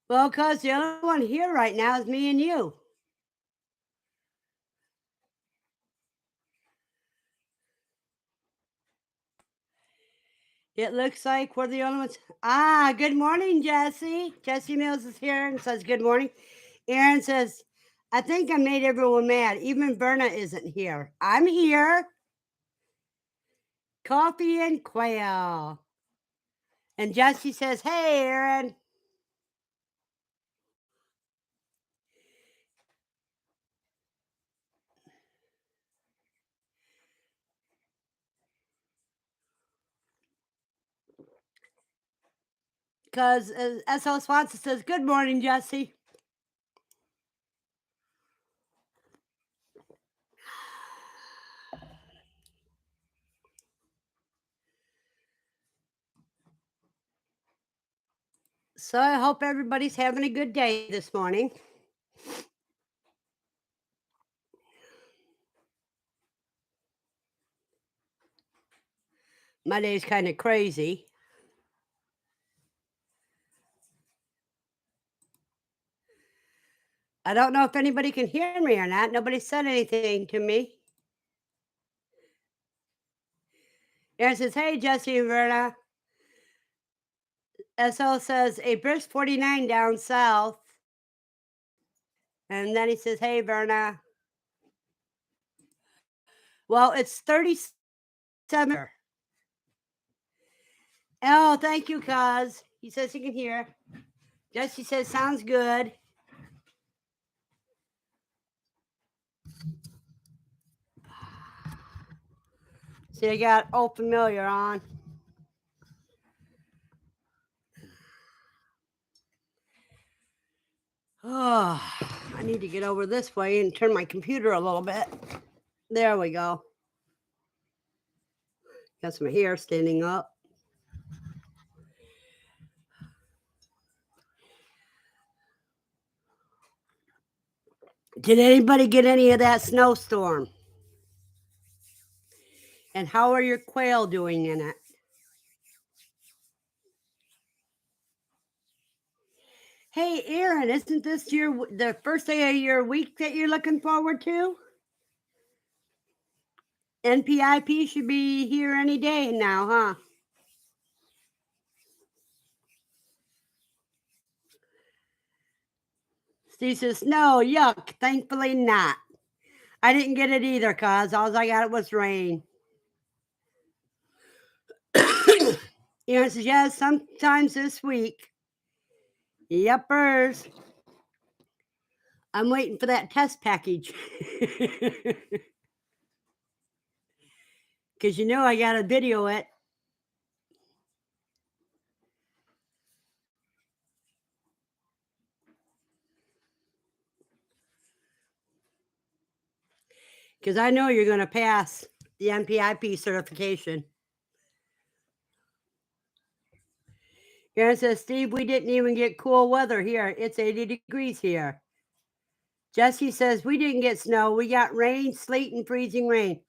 Well, because the only one here right now is me and you. It looks like we're the only ones. Good morning, Jesse. Jesse Mills is here and says good morning. Aaron says, I think I made everyone mad. Even Verna isn't here. I'm here. Coffee and Quail. And Jesse says, hey, Aaron. Because S.L. Swanson says, good morning, Jesse. So I hope everybody's having a good day this morning. My day's kind of crazy. I don't know if anybody can hear me or not. Nobody said anything to me. Aaron says, hey, Jesse and Verna. SL says, a brisk 49 down south. And then he says, hey, Verna. Well, it's 37. Oh, thank you, cuz. He says he can hear. Jesse says, sounds good. See, I got Old Familiar on. Oh, I need to get over this way and turn my computer a little bit. There we go. Got some hair standing up. Did anybody get any of that snowstorm? And how are your quail doing in it? Hey, Aaron, isn't this the first day of your week that you're looking forward to? NPIP should be here any day now, huh? Steve says, no, yuck. Thankfully not. I didn't get it either, cuz all I got was rain. Aaron says, yes, sometimes this week. Yuppers. I'm waiting for that test package. Because you know I got to video it. Because I know you're going to pass the NPIP certification. Aaron says, Steve, we didn't even get cool weather here. It's 80 degrees here. Jesse says, we didn't get snow. We got rain, sleet, and freezing rain.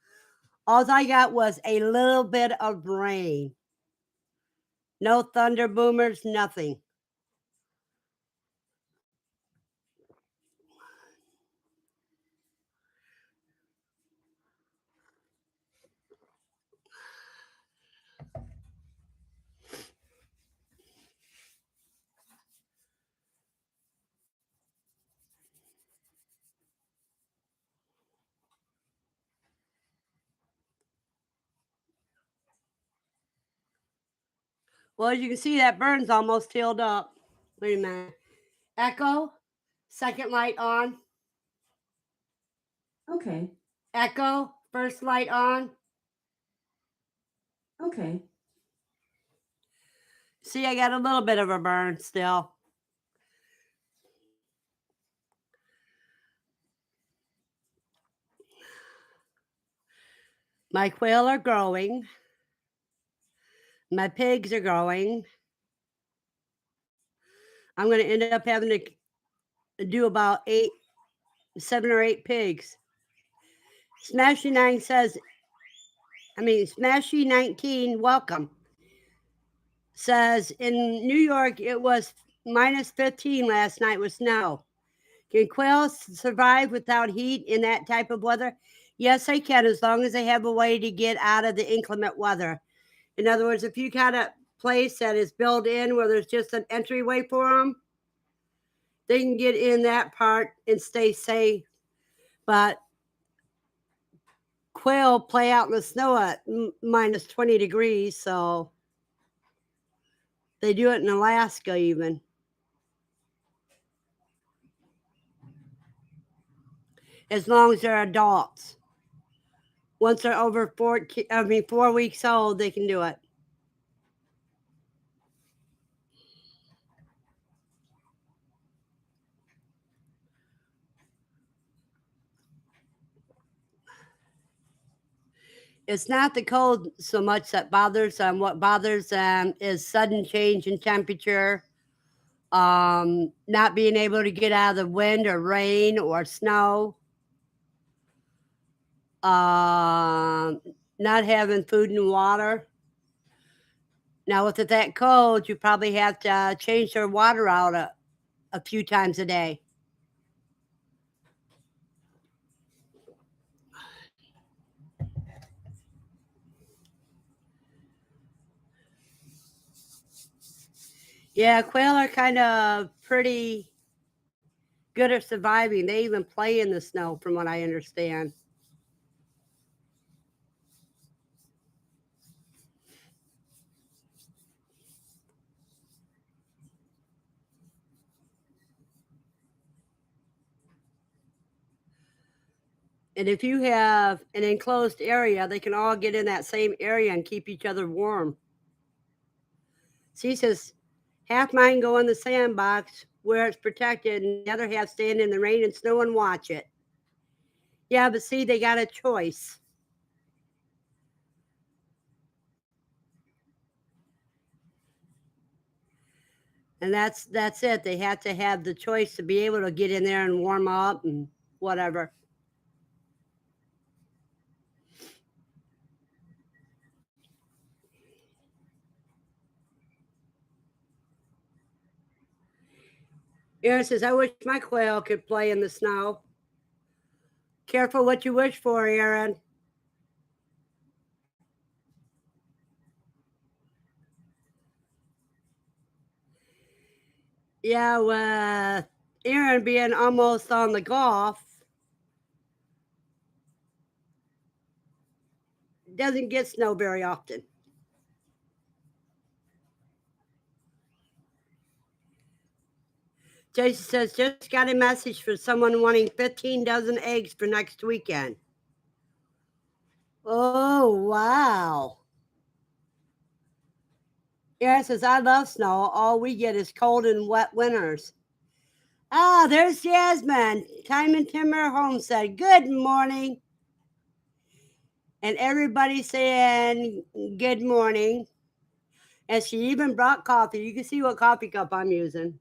All I got was a little bit of rain. No thunder boomers, nothing. Well, as you can see, that burn's almost healed up. Wait a minute. Echo, second light on. Okay. Echo, first light on. Okay. See, I got a little bit of a burn still. My quail are growing. My pigs are growing. I'm going to end up having to do about 7 or 8 pigs. Smashy9 says, Smashy19, welcome. Says in New York it was minus 15 last night with snow. Can quails survive without heat in that type of weather? Yes, they can, as long as they have a way to get out of the inclement weather. In other words, if you got a place that is built in where there's just an entryway for them, they can get in that part and stay safe. But quail play out in the snow at minus 20 degrees, so they do it in Alaska even. As long as they're adults. Once they're over 4 weeks old, they can do it. It's not the cold so much that bothers them. What bothers them is sudden change in temperature, not being able to get out of the wind or rain or snow, not having food and water. Now, with it that cold, you probably have to change their water out a few times a day. Yeah, quail are kind of pretty good at surviving. They even play in the snow, from what I understand. And if you have an enclosed area, they can all get in that same area and keep each other warm. She says, half mine go in the sandbox where it's protected, and the other half stand in the rain and snow and watch it. Yeah, but see, they got a choice. And that's it. They have to have the choice to be able to get in there and warm up and whatever. Aaron says, I wish my quail could play in the snow. Careful what you wish for, Aaron. Yeah, with Aaron being almost on the golf, doesn't get snow very often. Jason says, just got a message for someone wanting 15 dozen eggs for next weekend. Oh, wow. Aaron says, I love snow. All we get is cold and wet winters. Ah, there's Jasmine. Time and Timber Homestead. Good morning. And everybody saying good morning. And she even brought coffee. You can see what coffee cup I'm using.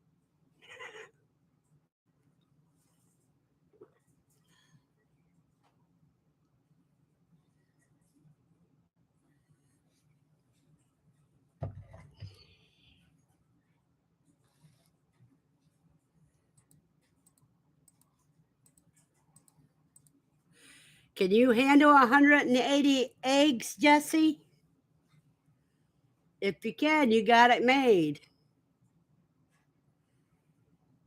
Can you handle 180 eggs, Jesse? If you can, you got it made.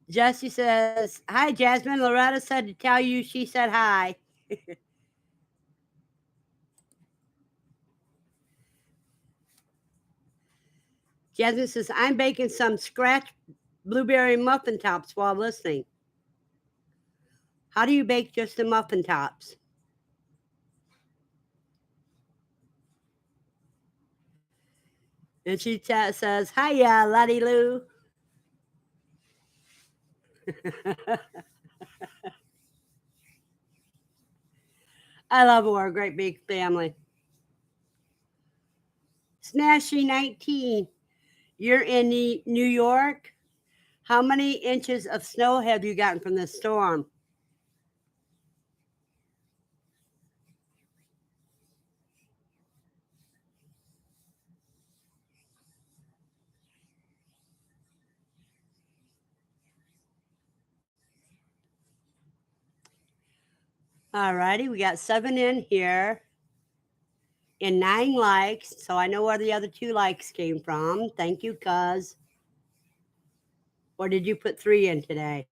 Jesse says, hi, Jasmine. Loretta said to tell you she said hi. Jasmine says, I'm baking some scratch blueberry muffin tops while listening. How do you bake just the muffin tops? And she says, hiya, Lottie Lou. I love her. We're a great big family. Snashy 19, you're in New York. How many inches of snow have you gotten from this storm? All righty, we got 7 in here and 9 likes, so I know where the other 2 likes came from. Thank you, cuz. Or did you put 3 in today?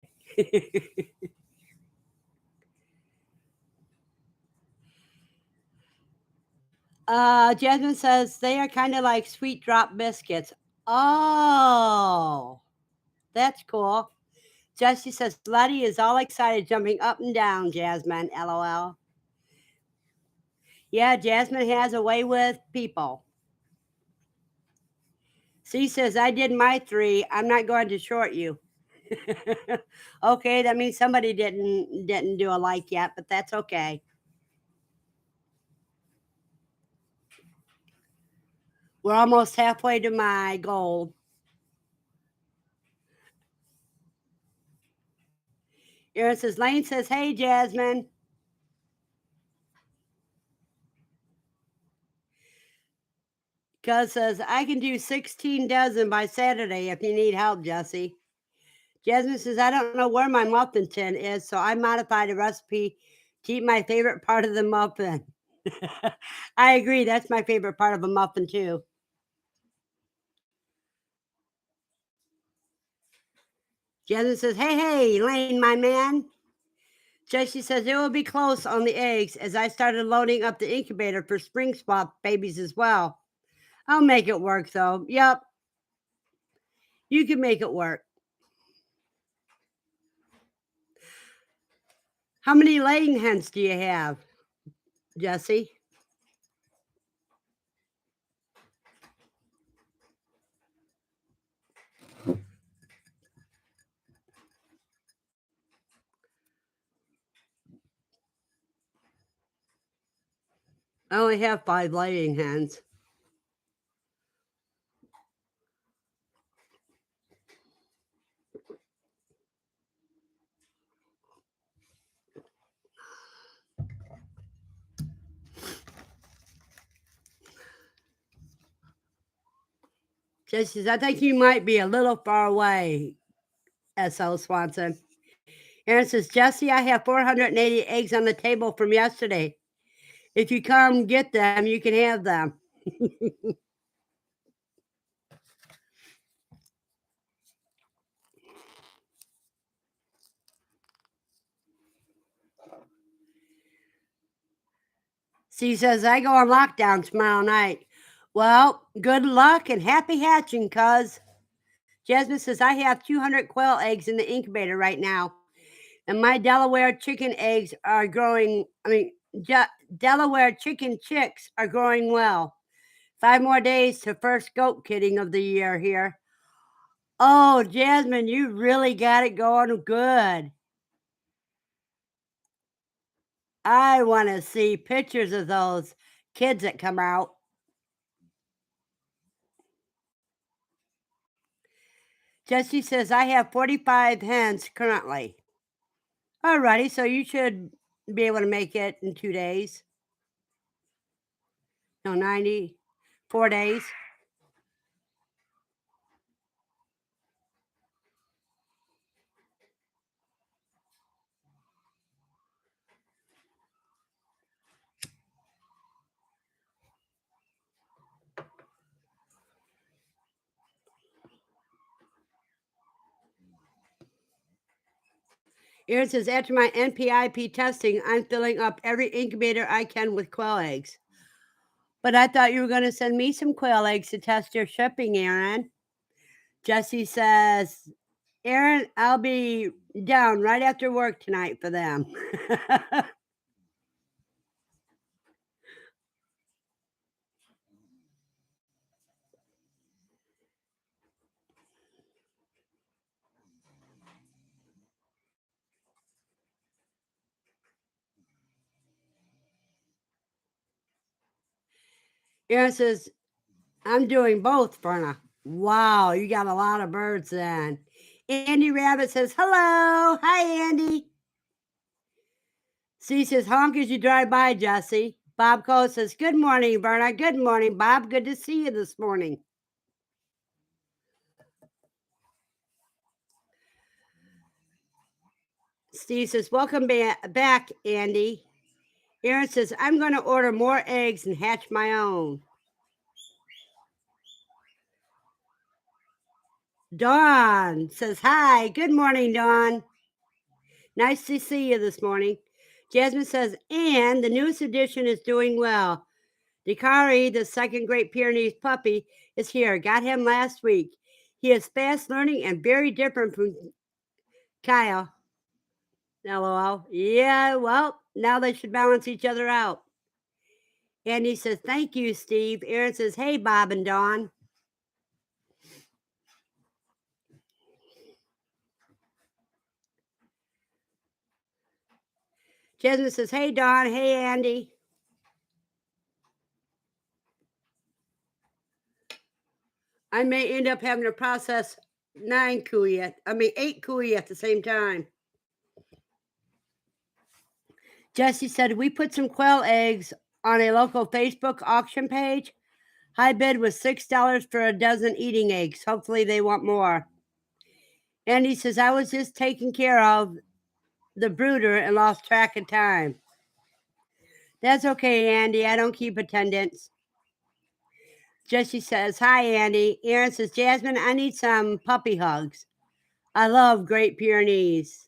Jasmine says they are kind of like sweet drop biscuits. Oh, that's cool. Jessie says Letty is all excited, jumping up and down. Jasmine, LOL. Yeah, Jasmine has a way with people. C says I did my 3. I'm not going to short you. Okay, that means somebody didn't do a like yet, but that's okay. We're almost halfway to my goal. Erin says, Lane says, hey, Jasmine. Cuz says, I can do 16 dozen by Saturday if you need help, Jesse. Jasmine says, I don't know where my muffin tin is, so I modified a recipe to eat my favorite part of the muffin. I agree. That's my favorite part of a muffin, too. Jasmine says, hey, Lane, my man. Jesse says, it will be close on the eggs as I started loading up the incubator for spring swap babies as well. I'll make it work, though. Yep. You can make it work. How many laying hens do you have, Jesse? I only have 5 laying hens. Jesse says, I think you might be a little far away, S.O. Swanson. Aaron says, Jesse, I have 480 eggs on the table from yesterday. If you come get them, you can have them. She says, I go on lockdown tomorrow night. Well, good luck and happy hatching, cuz. Jasmine says, I have 200 quail eggs in the incubator right now. And my Delaware chicken eggs are growing. Delaware chicken chicks are growing well. 5 more days to first goat kidding of the year here. Oh, Jasmine, you really got it going good. I want to see pictures of those kids that come out. Jessie says, I have 45 hens currently. Alrighty, so you should be able to make it in 2 days. No, 94 days. Erin says, after my NPIP testing, I'm filling up every incubator I can with quail eggs. But I thought you were going to send me some quail eggs to test your shipping, Erin. Jesse says, Erin, I'll be down right after work tonight for them. Erin says, I'm doing both, Verna. Wow, you got a lot of birds then. Andy Rabbit says, hello. Hi, Andy. C says, honk as you drive by, Jesse. Bob Cole says, good morning, Verna. Good morning, Bob. Good to see you this morning. Steve says, welcome back, Andy. Aaron says, I'm going to order more eggs and hatch my own. Dawn says, hi. Good morning, Dawn. Nice to see you this morning. Jasmine says, and the newest edition is doing well. Dakari, the second Great Pyrenees puppy, is here. Got him last week. He is fast learning and very different from Kyle. LOL. Yeah, well, now they should balance each other out. Andy says, thank you, Steve. Aaron says, hey, Bob and Dawn. Jasmine says, hey, Dawn. Hey, Andy. I may end up having to process 8 cooey at the same time. Jesse said, we put some quail eggs on a local Facebook auction page. High bid was $6 for a dozen eating eggs. Hopefully they want more. Andy says, I was just taking care of the brooder and lost track of time. That's okay, Andy. I don't keep attendance. Jesse says, hi, Andy. Aaron says, Jasmine, I need some puppy hugs. I love Great Pyrenees.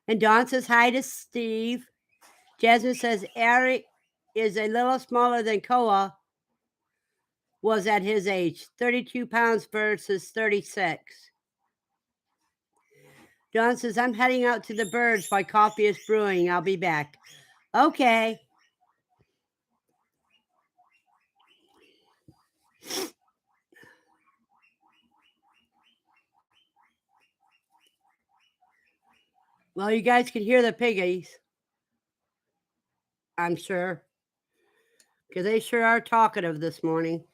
And Dawn says, hi to Steve. Jasmine says, Eric is a little smaller than Koa was at his age, 32 pounds versus 36. Dawn says, I'm heading out to the birds while coffee is brewing. I'll be back. Okay. Well, you guys can hear the piggies, I'm sure, because they sure are talkative this morning.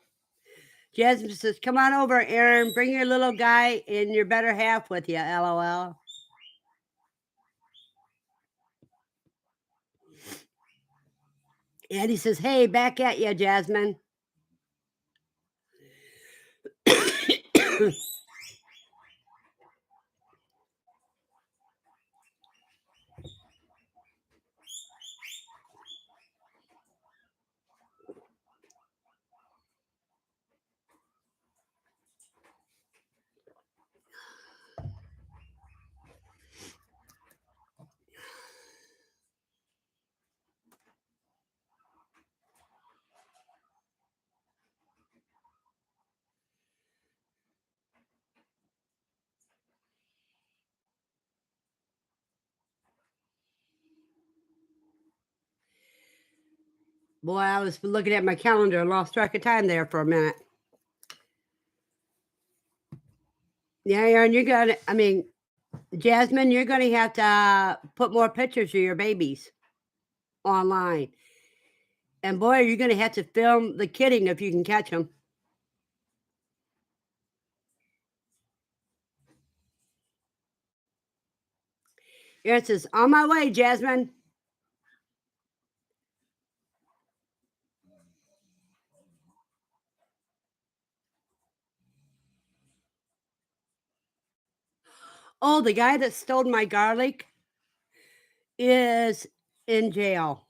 Jasmine says, come on over, Aaron. Bring your little guy and your better half with you, LOL. Andy says, hey, back at you, Jasmine. Boy, I was looking at my calendar and lost track of time there for a minute. Yeah, Aaron, Jasmine, you're going to have to put more pictures of your babies online. And boy, you're going to have to film the kidding if you can catch them. Aaron says, on my way, Jasmine. Oh, the guy that stole my garlic is in jail.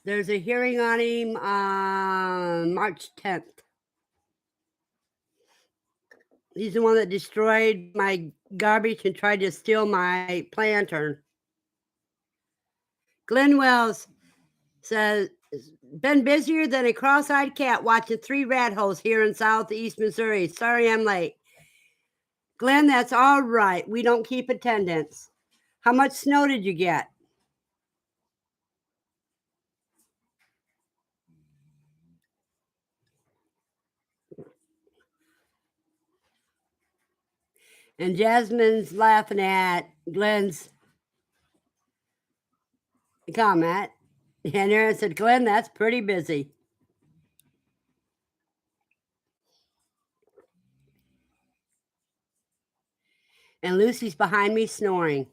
There's a hearing on him on March 10th. He's the one that destroyed my garbage and tried to steal my planter. Glenn Wells says, been busier than a cross-eyed cat watching 3 rat holes here in southeast Missouri. Sorry I'm late. Glenn, that's all right. We don't keep attendance. How much snow did you get? And Jasmine's laughing at Glenn's comment. And Aaron said, Glenn, that's pretty busy. And Lucy's behind me snoring.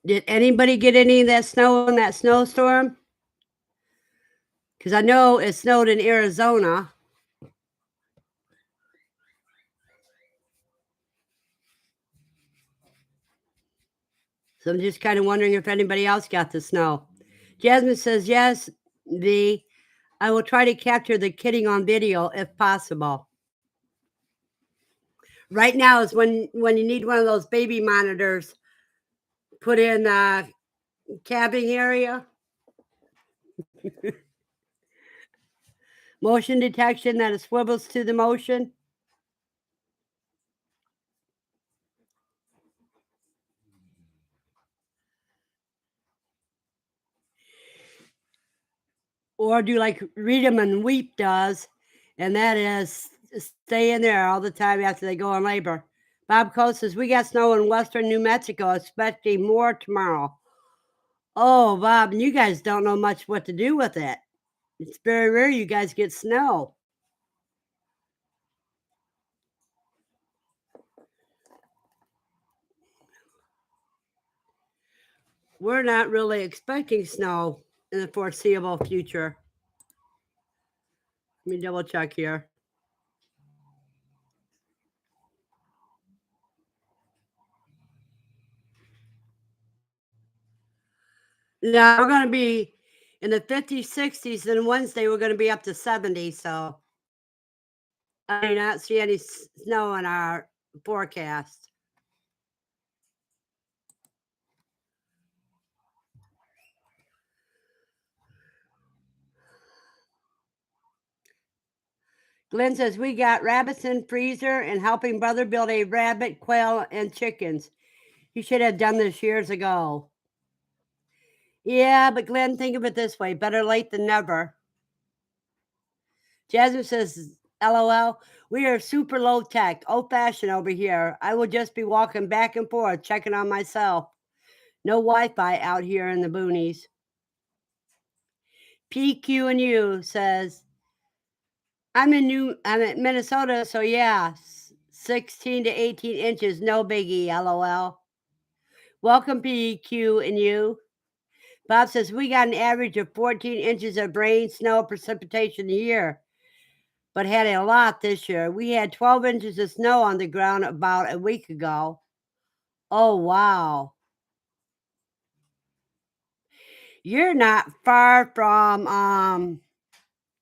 Did anybody get any of that snow in that snowstorm? Because I know it snowed in Arizona. So I'm just kind of wondering if anybody else got the snow. Jasmine says, yes, I will try to capture the kidding on video if possible. Right now is when you need one of those baby monitors put in the cabbing area. Motion detection that it swivels to the motion. Or do like Read 'em and Weep does, and that is stay in there all the time after they go on labor. Bob Coates says, we got snow in western New Mexico, expecting more tomorrow. Oh, Bob, and you guys don't know much what to do with it. It's very rare you guys get snow. We're not really expecting snow in the foreseeable future. Let me double check here. No, we're going to be in the 50s, 60s, and Wednesday we're going to be up to 70. So I do not see any snow in our forecast. Glenn says, we got rabbits in freezer and helping brother build a rabbit, quail, and chickens. He should have done this years ago. Yeah, but Glenn, think of it this way, better late than never. Jasmine says, LOL, we are super low tech, old fashioned over here. I will just be walking back and forth, checking on myself. No Wi-Fi out here in the boonies. PQ and U says, I'm at Minnesota, so yeah, 16 to 18 inches, no biggie, LOL. Welcome, PQ and U. Bob says, we got an average of 14 inches of rain, snow, precipitation a year, but had a lot this year. We had 12 inches of snow on the ground about a week ago. Oh, wow. You're not far from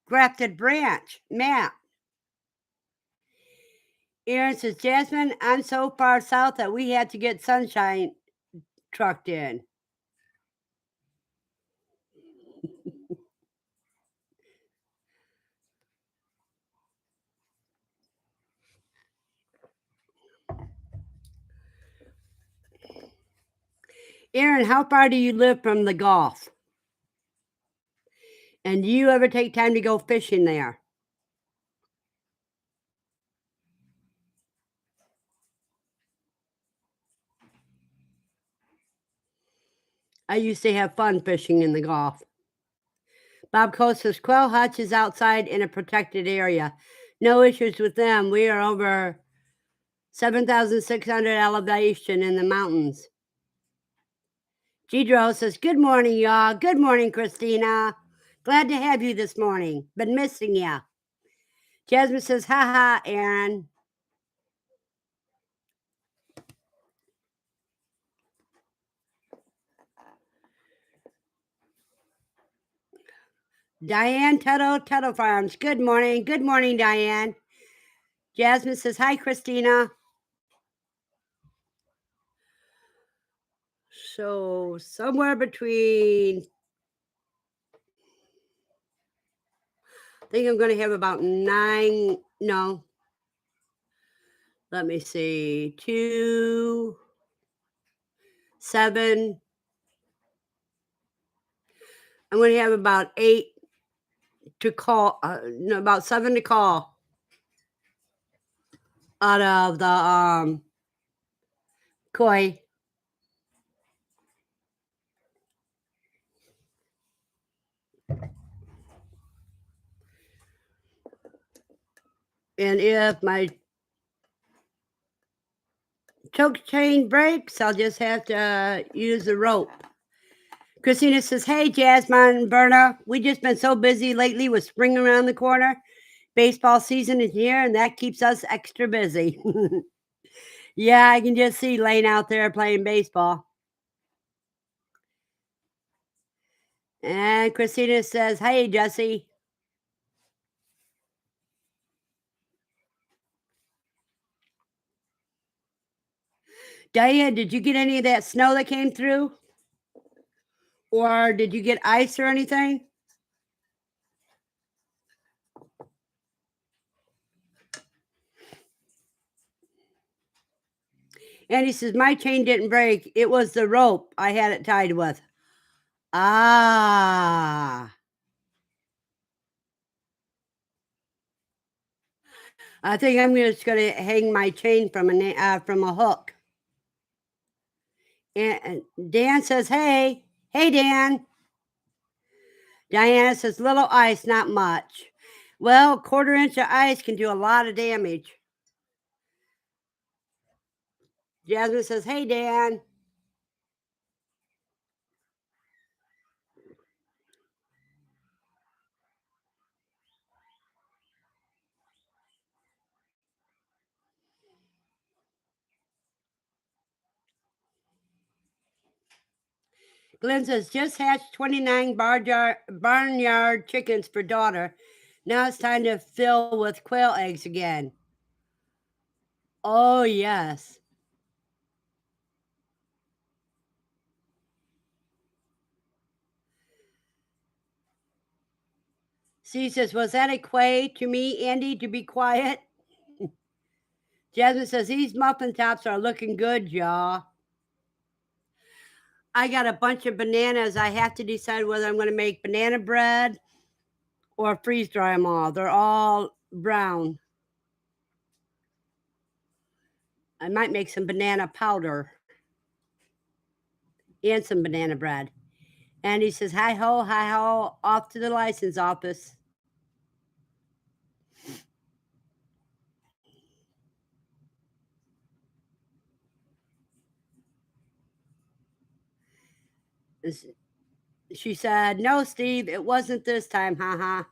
Grafted Branch, Matt. Aaron says, Jasmine, I'm so far south that we had to get sunshine trucked in. Aaron, how far do you live from the Gulf? And do you ever take time to go fishing there? I used to have fun fishing in the Gulf. Bob Coast says, Quail Hutch is outside in a protected area. No issues with them. We are over 7,600 elevation in the mountains. Gidro says, good morning, y'all. Good morning, Christina. Glad to have you this morning. Been missing ya. Jasmine says, haha, Aaron. Diane Tuttle Farms. Good morning. Good morning, Diane. Jasmine says, hi, Christina. So somewhere between, I think I'm going to have about 9, no, let me see, 2, 7. I'm going to have about 8 to call, no, about 7 to call out of the koi. And if my choke chain breaks, I'll just have to use the rope. Christina says, hey, Jasmine and Verna, we just been so busy lately with spring around the corner. Baseball season is here, and that keeps us extra busy. Yeah, I can just see Lane out there playing baseball. And Christina says, hey, Jesse. Diane, did you get any of that snow that came through? Or did you get ice or anything? And he says, my chain didn't break. It was the rope I had it tied with. Ah. I think I'm just going to hang my chain from a hook. And Dan says, hey. Hey, Dan. Diana says, little ice, not much. Well, 1/4 inch of ice can do a lot of damage. Jasmine says, hey, Dan. Glenn says, just hatched 29 barnyard chickens for daughter. Now it's time to fill with quail eggs again. Oh, yes. She says, was that a quay to me, Andy, to be quiet? Jasmine says, these muffin tops are looking good, y'all. I got a bunch of bananas. I have to decide whether I'm going to make banana bread or freeze dry them all. They're all brown. I might make some banana powder and some banana bread. And he says, hi ho, off to the license office. She said, no, Steve, it wasn't this time, haha.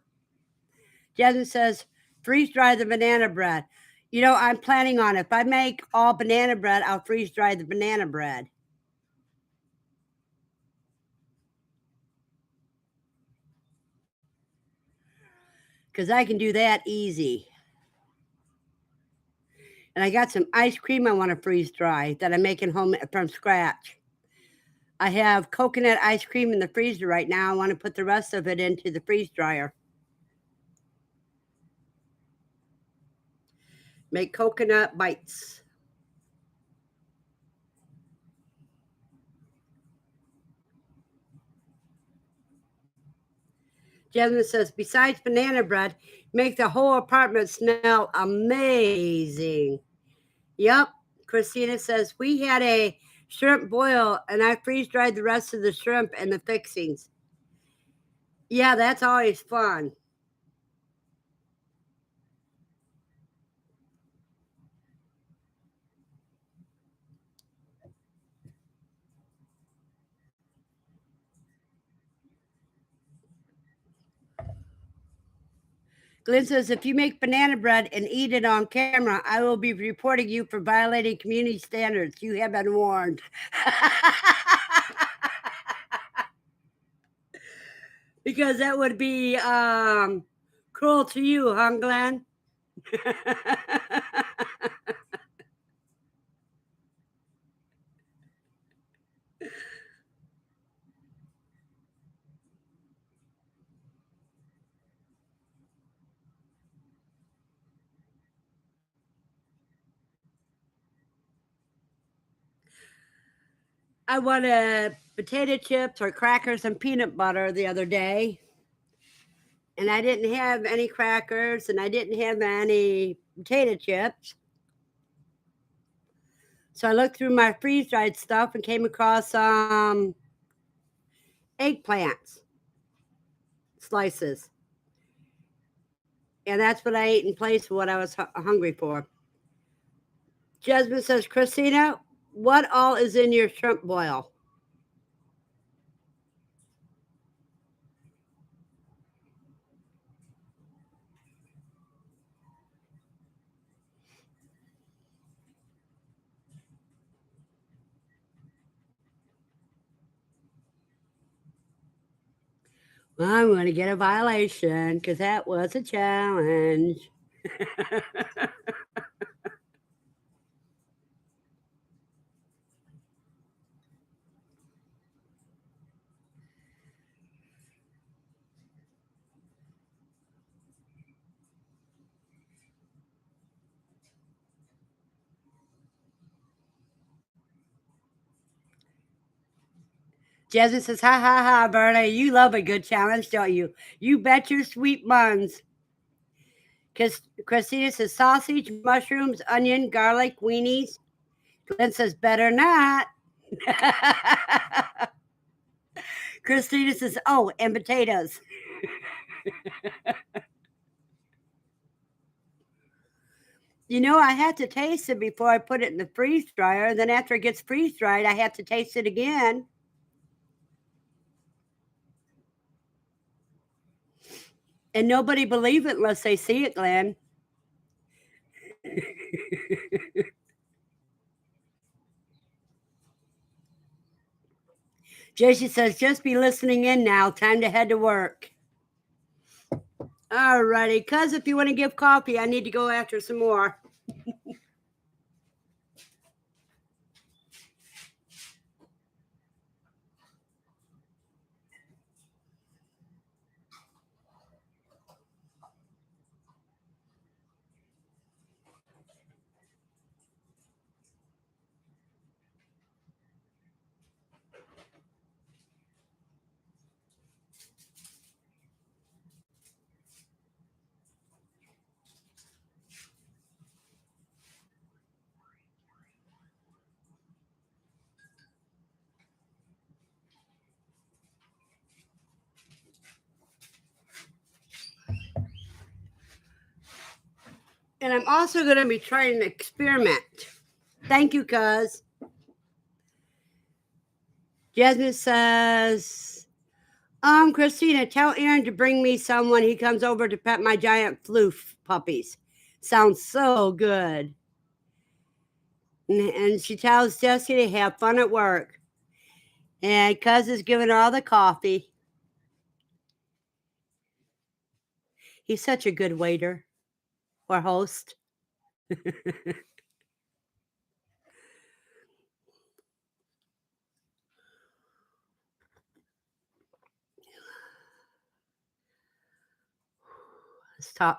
Jasmine says, freeze dry the banana bread. You know, I'm planning on it. If I make all banana bread, I'll freeze dry the banana bread. Because I can do that easy. And I got some ice cream I want to freeze dry that I'm making home from scratch. I have coconut ice cream in the freezer right now. I want to put the rest of it into the freeze dryer. Make coconut bites. Jasmine says, besides banana bread, make the whole apartment smell amazing. Yep. Christina says, we had a shrimp boil and I freeze dried the rest of the shrimp and the fixings. Yeah, that's always fun. Glenn says, if you make banana bread and eat it on camera, I will be reporting you for violating community standards. You have been warned. Because that would be cruel to you, huh, Glenn? I wanted potato chips or crackers and peanut butter the other day. And I didn't have any crackers and I didn't have any potato chips. So I looked through my freeze dried stuff and came across some eggplants slices. And that's what I ate in place of what I was hungry for. Jasmine says, Christina, what all is in your shrimp boil? I'm going to get a violation because that was a challenge. Jasmine says, ha ha ha, Verna, you love a good challenge, don't you? You bet your sweet buns. Christina says, sausage, mushrooms, onion, garlic, weenies. Glenn says, better not. Christina says, oh, and potatoes. You know, I had to taste it before I put it in the freeze dryer. And then after it gets freeze dried, I have to taste it again. And nobody believes it unless they see it, Glenn. JC says, just be listening in now. Time to head to work. All righty. Cuz if you want to give coffee, I need to go after some more. And I'm also going to be trying an experiment. Thank you, cuz. Jasmine says, Christina, tell Aaron to bring me some when he comes over to pet my giant floof puppies. Sounds so good. And she tells Jesse to have fun at work. And cuz is giving her all the coffee. He's such a good waiter or host. The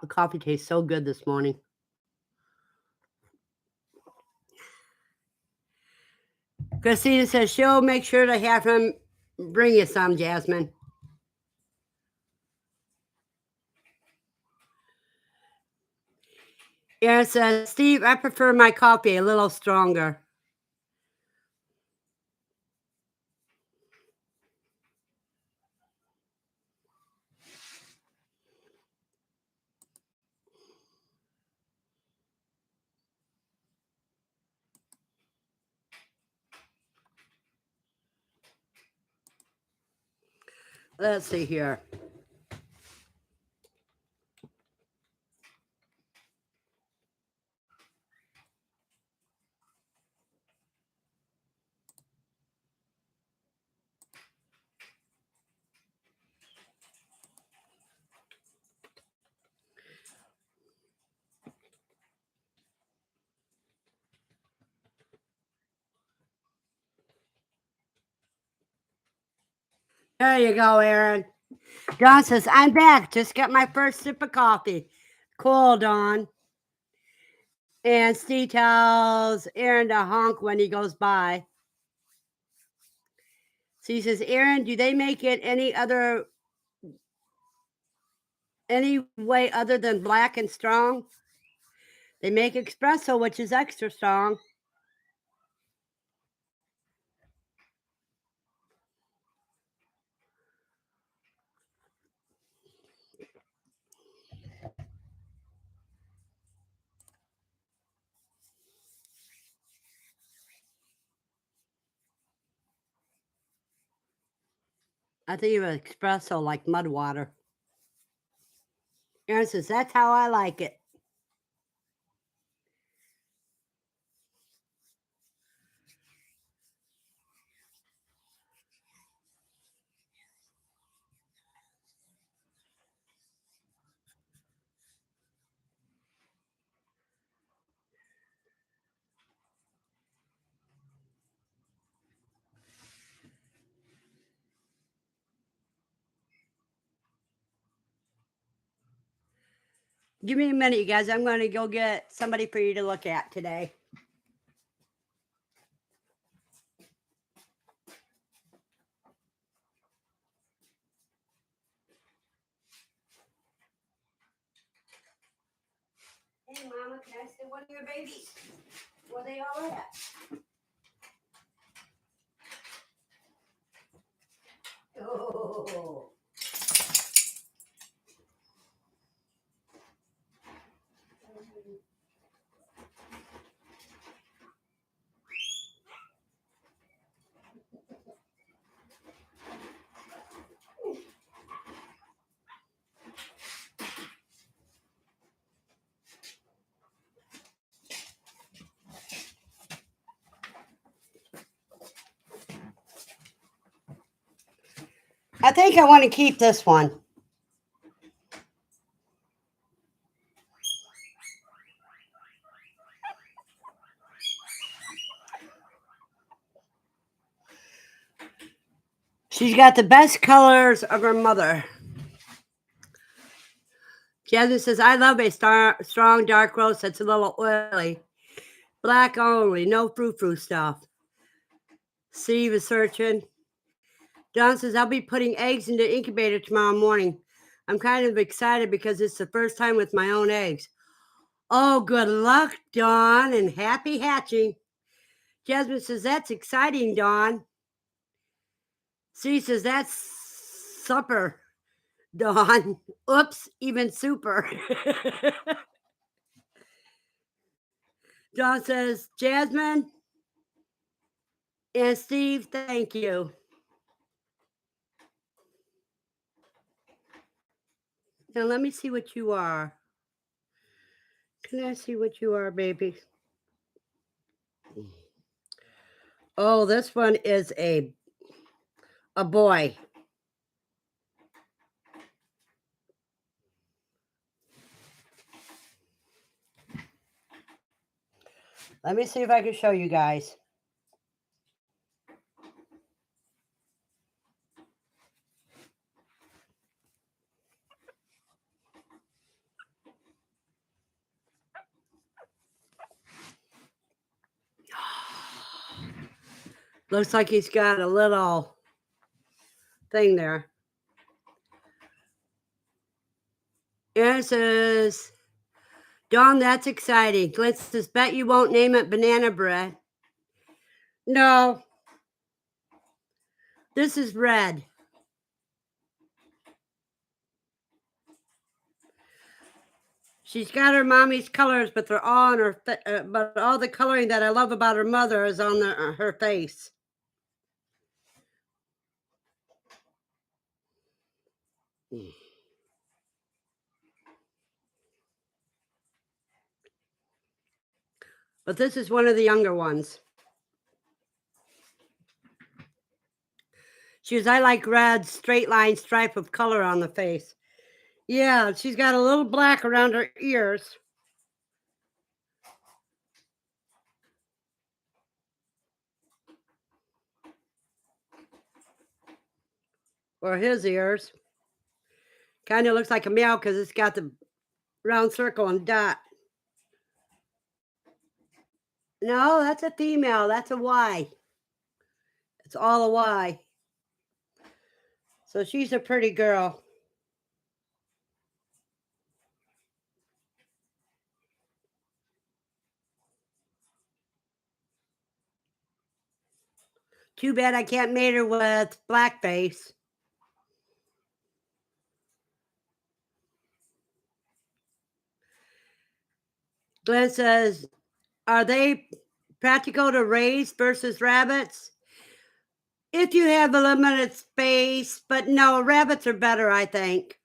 coffee tastes so good this morning. Christina says she'll make sure to have him bring you some, Jasmine. Aaron says, Steve, I prefer my coffee a little stronger. Let's see here. There you go, Aaron. Dawn says, I'm back. Just got my first sip of coffee. Cool, Dawn. And Steve tells Aaron to honk when he goes by. So he says, Aaron, do they make it any way other than black and strong? They make espresso, which is extra strong. I think of espresso like mud water. Aaron says, that's how I like it. Give me a minute, you guys. I'm going to go get somebody for you to look at today. Hey, Mama, can I see one of your babies? Where they all at? Oh. I think I want to keep this one. She's got the best colors of her mother. Jasmine says, I love a strong dark roast that's a little oily. Black only, no frou-frou stuff. Steve is searching. John says, I'll be putting eggs in the incubator tomorrow morning. I'm kind of excited because it's the first time with my own eggs. Oh, good luck, Dawn, and happy hatching. Jasmine says, that's exciting, Dawn. Steve says, that's supper, Dawn. Oops, even super. Dawn says, Jasmine and Steve, thank you. Now let me see what you are. Can I see what you are, baby? Oh, this one is a boy. Let me see if I can show you guys. Looks like he's got a little thing there. It says, Dawn, that's exciting. Glenn says, bet you won't name it banana bread. No. This is red. She's got her mommy's colors, but they're all on her. But all the coloring that I love about her mother is on her face. But this is one of the younger ones. She goes, I like red, straight line stripe of color on the face. Yeah, she's got a little black around her ears. Or his ears. Kind of looks like a male because it's got the round circle and dot. No, that's a female. That's a Y. It's all a Y. So she's a pretty girl. Too bad I can't mate her with blackface. Glenn says, are they practical to raise versus rabbits? if you have a limited space, but no, rabbits are better, I think.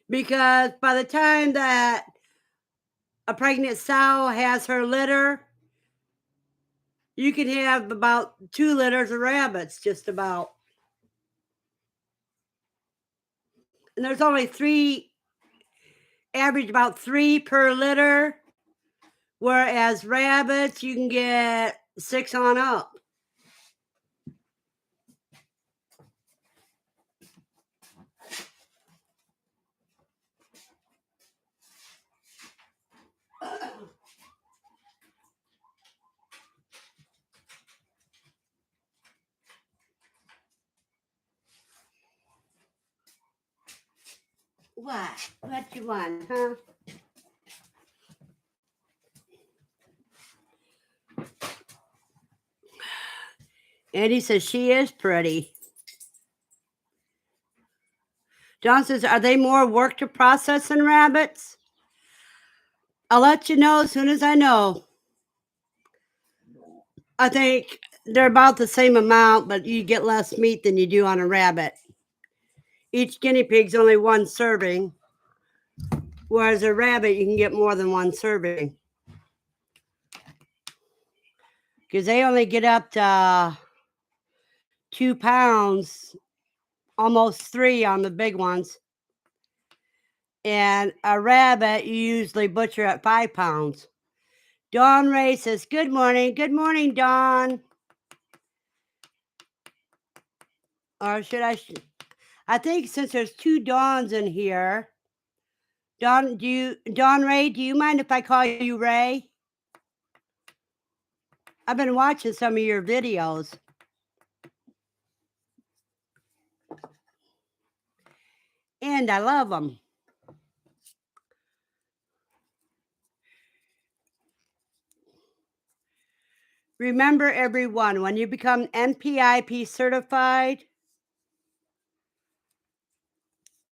Because by the time that a pregnant sow has her litter, you can have about 2 litters of rabbits, just about. And there's only 3, average about 3 per litter. Whereas rabbits, you can get 6 on up. What? What you want, huh? Andy says she is pretty. John says, are they more work to process than rabbits? I'll let you know as soon as I know. I think they're about the same amount, but you get less meat than you do on a rabbit. Each guinea pig's only 1 serving, whereas a rabbit, you can get more than 1 serving. Because they only get up to 2 pounds, almost 3 on the big ones. And a rabbit, you usually butcher at 5 pounds. Dawn Ray says, good morning. Good morning, Dawn. Or should I think since there's 2 Dawns in here, Dawn Ray, do you mind if I call you Ray? I've been watching some of your videos. And I love them. Remember, everyone, when you become NPIP certified,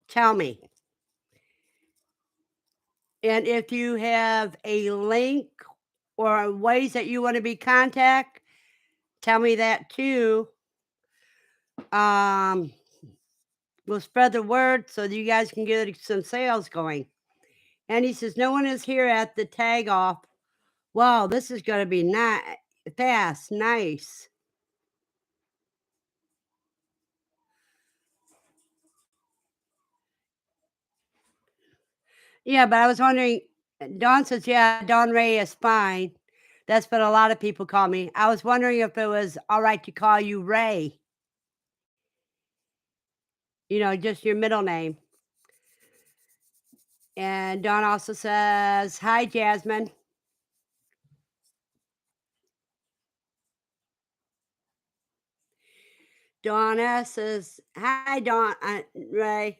tell me. And if you have a link or ways that you want to be contact, tell me that too. We'll spread the word so that you guys can get some sales going. And he says, no one is here at the tag off. Wow, this is going to be fast, nice. Yeah, but I was wondering, Dawn says, yeah, Dawn Ray is fine. That's what a lot of people call me. I was wondering if it was all right to call you Ray. You know, just your middle name. And Dawn also says, hi, Jasmine. Donna says, hi, Dawn, Ray.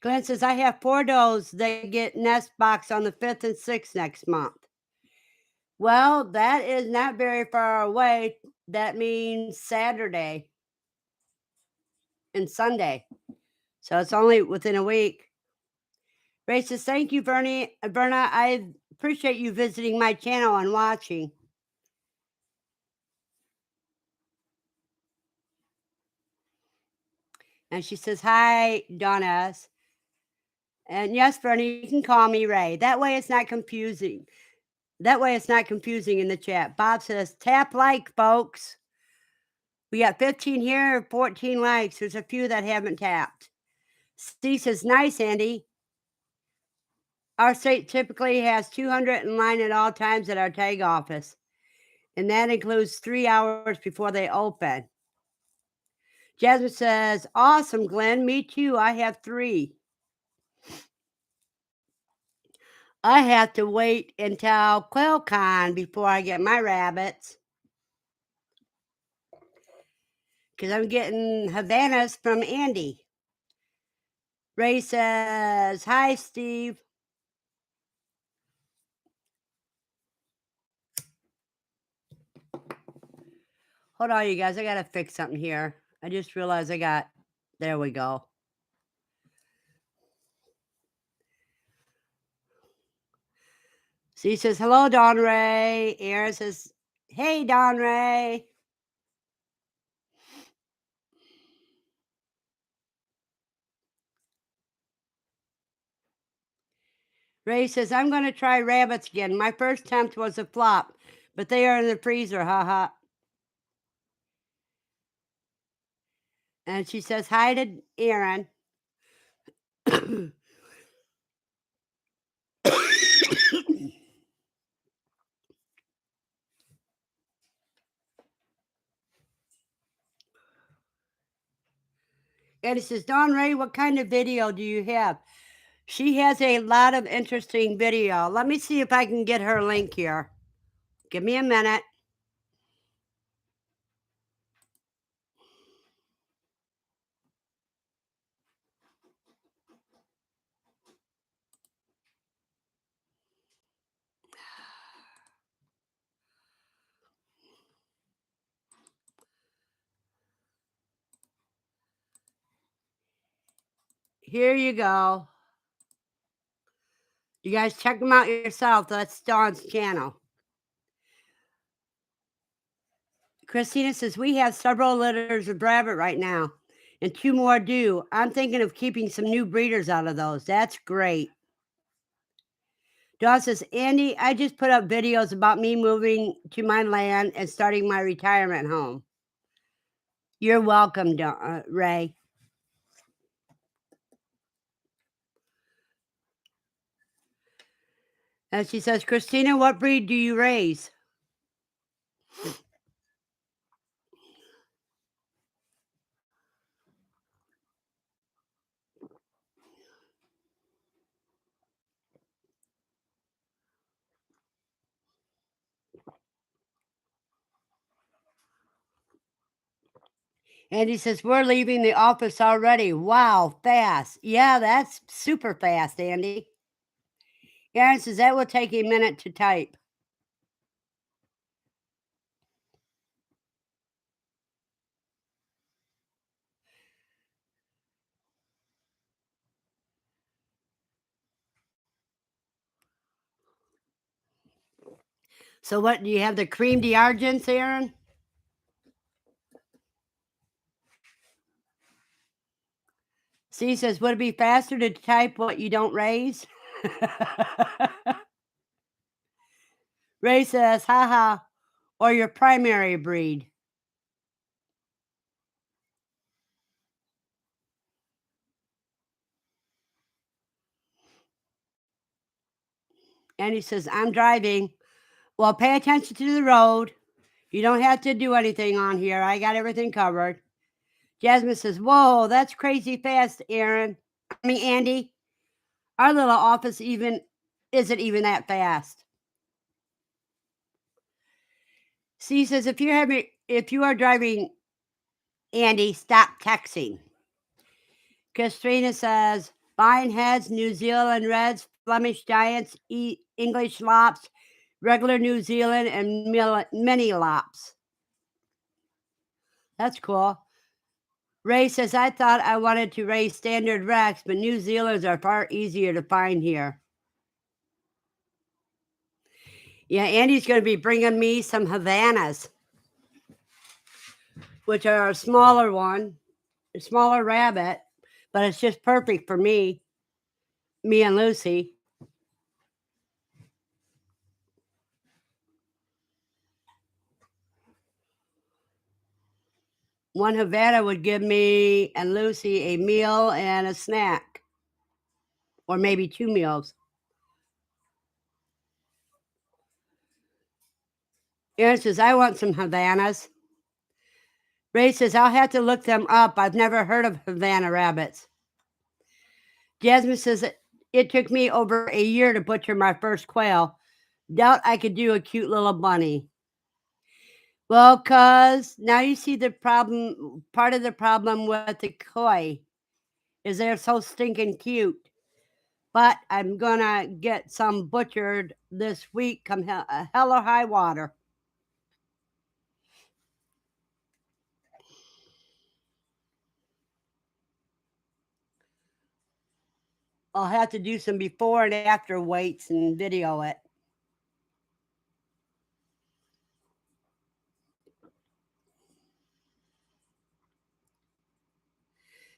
Glenn says, I have 4 does that get nest box on the 5th and 6th next month. Well, that is not very far away. That means Saturday and Sunday. So it's only within a week. Ray says, thank you, Verna. I appreciate you visiting my channel and watching. And she says, hi, Donna. And yes, Verna, you can call me Ray. That way it's not confusing. That way it's not confusing in the chat. Bob says, tap like, folks. We got 15 here, 14 likes. There's a few that haven't tapped. Steve says, nice, Andy. Our state typically has 200 in line at all times at our tag office. And that includes 3 hours before they open. Jasmine says, awesome, Glenn. Me too. I have 3. I have to wait until QuailCon before I get my rabbits. Because I'm getting Havanas from Andy. Ray says, hi, Steve. Hold on, you guys. I got to fix something here. I just realized there we go. So he says, hello, Don Ray. Aaron says, Hey, Don Ray. Ray says, I'm going to try rabbits again. My first attempt was a flop, but they are in the freezer, haha. And she says, hi to Aaron. And he says, Don Ray, what kind of video do you have? She has a lot of interesting video. Let me see if I can get her link here. Give me a minute. Here you go. You guys check them out yourself. That's Dawn's channel. Christina says, we have several litters of rabbit right now, and 2 more due. I'm thinking of keeping some new breeders out of those. That's great. Dawn says, Andy, I just put up videos about me moving to my land and starting my retirement home. You're welcome, Ray. And she says, Christina, what breed do you raise? And he says, we're leaving the office already. Wow, fast. Yeah, that's super fast, Andy. Aaron says, that will take a minute to type. So what, do you have the cream d'argents, Aaron? C says, would it be faster to type what you don't raise? Ray says, haha, or your primary breed. And he says, I'm driving. Well, pay attention to the road. You don't have to do anything on here. I got everything covered. Jasmine says, whoa, that's crazy fast, Andy. Our little office isn't even that fast. C says, if you are driving, Andy, stop texting. Katrina says, Lion Heads, New Zealand Reds, Flemish Giants, English Lops, regular New Zealand, and mini Lops. That's cool. Ray says, I thought I wanted to raise standard Rex, but New Zealanders are far easier to find here. Yeah, Andy's going to be bringing me some Havanas, which are a smaller rabbit, but it's just perfect for me and Lucy. One Havana would give me and Lucy a meal and a snack, or maybe 2 meals. Aaron says, I want some Havanas. Ray says, I'll have to look them up. I've never heard of Havana rabbits. Jasmine says, it took me over a year to butcher my first quail. Doubt I could do a cute little bunny. Well, cuz now you see the problem. Part of the problem with the koi is they're so stinking cute. But I'm gonna get some butchered this week, come hell or high water. I'll have to do some before and after weights and video it.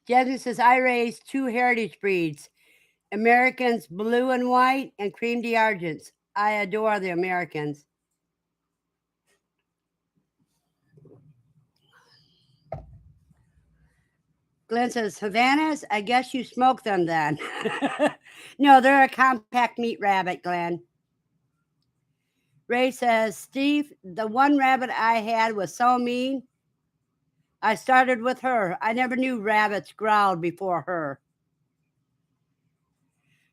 Jasmine says, I raised 2 heritage breeds, Americans blue and white and cream d'Argents. I adore the Americans. Glenn says, Havana's, I guess you smoke them then. No, they're a compact meat rabbit, Glenn. Ray says, Steve, the one rabbit I had was so mean. I started with her. I never knew rabbits growled before her.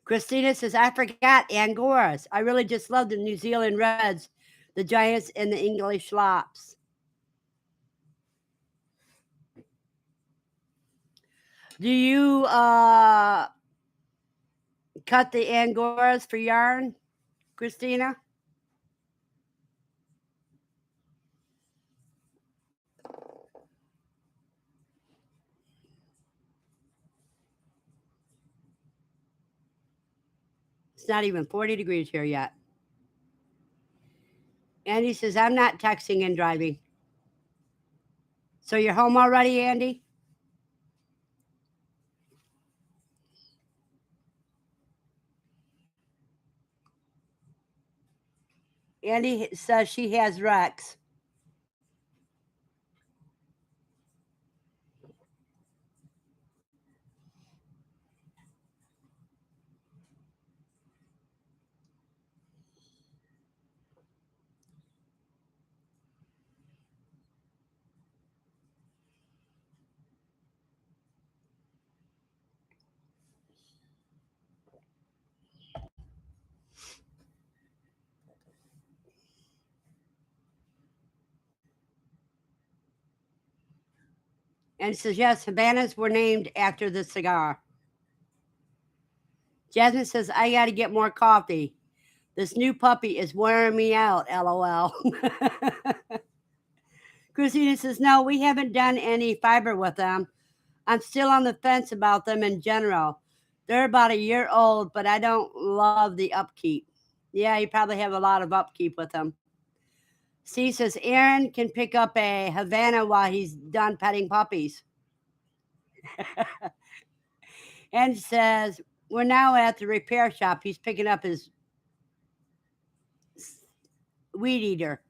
Christina says, I forgot Angoras. I really just love the New Zealand Reds, the Giants, and the English Lops. Do you cut the Angoras for yarn, Christina? It's not even 40 degrees here yet. Andy says, I'm not texting and driving. So you're home already, Andy? Andy says she has Rex. And says, yes, Havanas were named after the cigar. Jasmine says, I got to get more coffee. This new puppy is wearing me out, LOL. Christina says, no, we haven't done any fiber with them. I'm still on the fence about them in general. They're about a year old, but I don't love the upkeep. Yeah, you probably have a lot of upkeep with them. C says, Aaron can pick up a Havana while he's done petting puppies. And says, we're now at the repair shop. He's picking up his weed eater.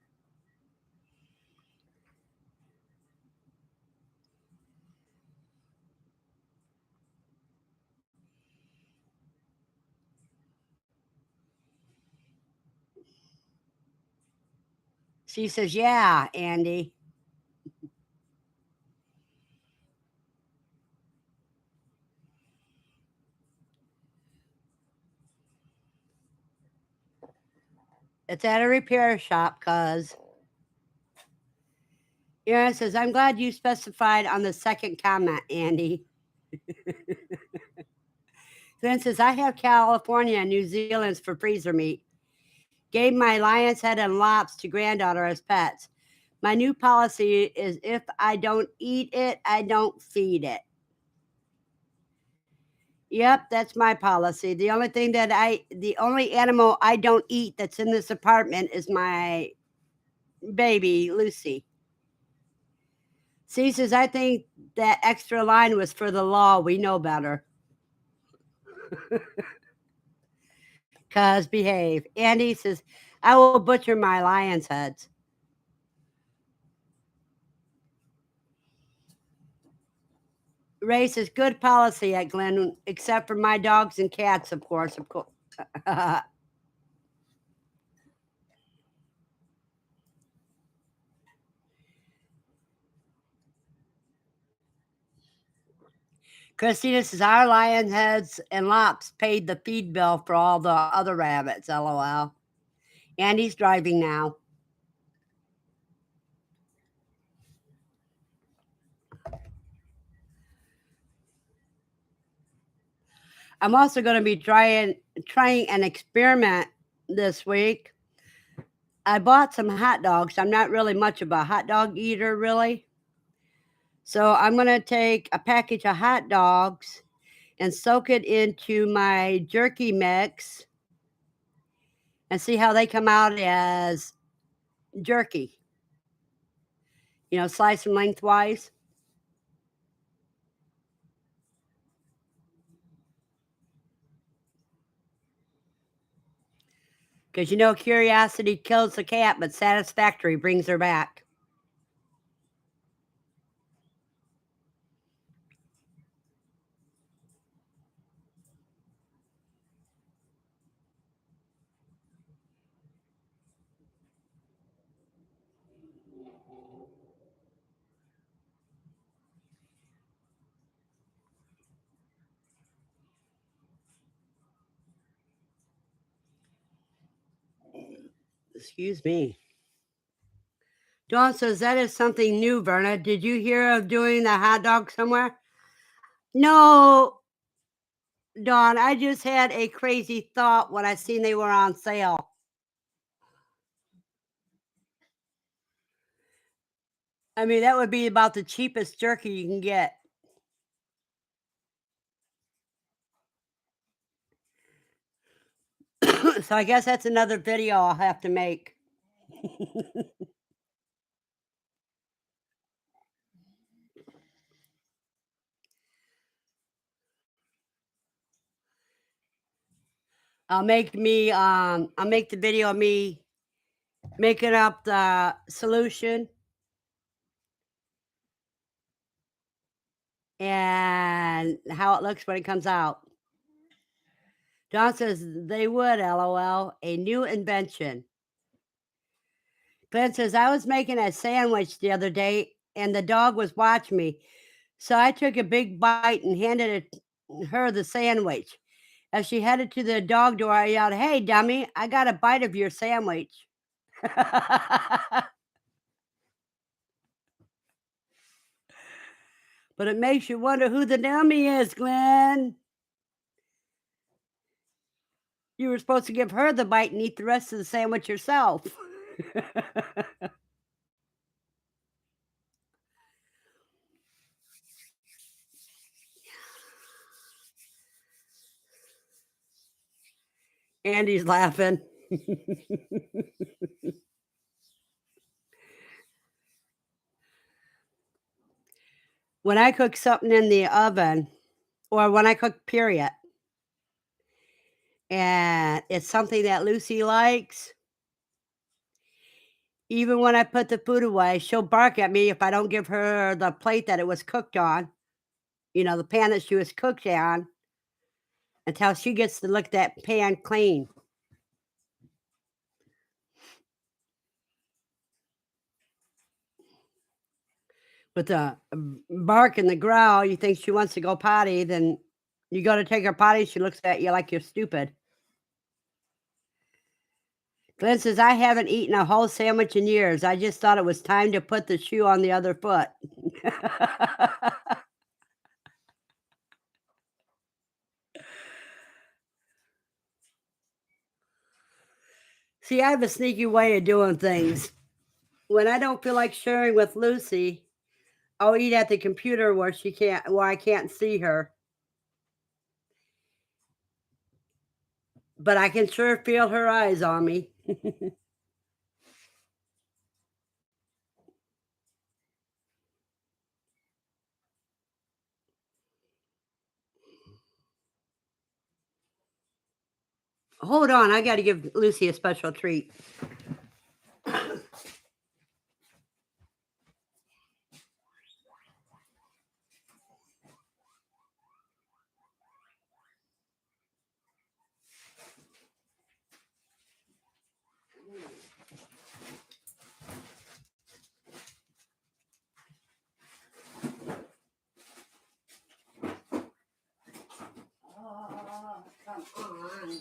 She says, yeah, Andy. It's at a repair shop, cuz. Aaron says, I'm glad you specified on the second comment, Andy. Glenn says, I have California and New Zealand's for freezer meat. Gave my lion's head and lops to granddaughter as pets. My new policy is if I don't eat it, I don't feed it. Yep, that's my policy. The only animal I don't eat that's in this apartment is my baby, Lucy. C says, I think that extra line was for the law. We know better. Cuz behave. Andy says, I will butcher my lion's heads. Ray says, good policy at Glen, except for my dogs and cats, of course. Christina says, our lion heads and lops paid the feed bill for all the other rabbits, LOL. Andy's driving now. I'm also going to be trying an experiment this week. I bought some hot dogs. I'm not really much of a hot dog eater, really. So I'm going to take a package of hot dogs and soak it into my jerky mix and see how they come out as jerky. Slice them lengthwise. Because you know curiosity kills the cat, but satisfactory brings her back. Excuse me. Dawn says that is something new, Verna. Did you hear of doing the hot dog somewhere? No, Dawn, I just had a crazy thought when I seen they were on sale. I mean, that would be about the cheapest jerky you can get. So I guess that's another video I'll have to make. I'll make the video of me making up the solution and how it looks when it comes out. John says they would, LOL, a new invention. Glenn says I was making a sandwich the other day and the dog was watching me. So I took a big bite and handed her the sandwich. As she headed to the dog door, I yelled, "Hey, dummy, I got a bite of your sandwich." But it makes you wonder who the dummy is, Glenn. You were supposed to give her the bite and eat the rest of the sandwich yourself. Andy's laughing. When I cook something in the oven, or when I cook, period, and it's something that Lucy likes, even when I put the food away, she'll bark at me if I don't give her the plate that it was cooked on, the pan that she was cooked on, until she gets to lick that pan clean. With the bark and the growl, you think she wants to go potty, then you go to take her potty, she looks at you like you're stupid. Glenn says, I haven't eaten a whole sandwich in years. I just thought it was time to put the shoe on the other foot. See, I have a sneaky way of doing things. When I don't feel like sharing with Lucy, I'll eat at the computer where I can't see her. But I can sure feel her eyes on me. Hold on, I got to give Lucy a special treat. Oh, come on.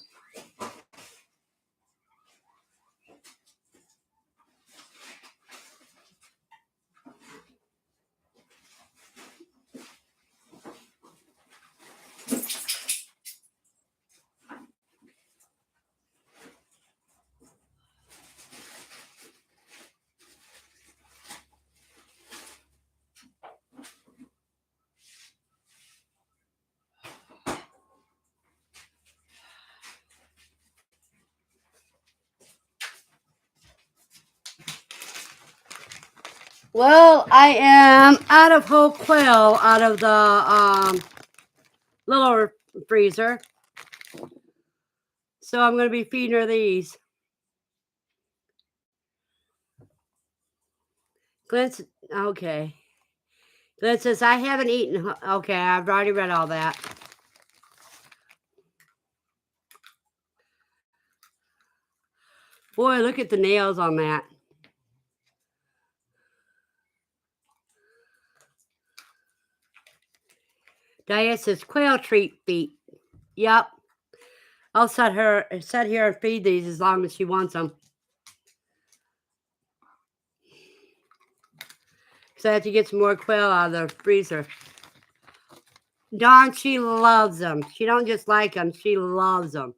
Well, I am out of whole quail out of the little freezer. So I'm going to be feeding her these. Okay. Glenn says, I haven't eaten. Okay, I've already read all that. Boy, look at the nails on that. Diane says, quail treat feet. Yep. I'll sit here and feed these as long as she wants them. So I have to get some more quail out of the freezer. Dawn, she loves them. She don't just like them, she loves them.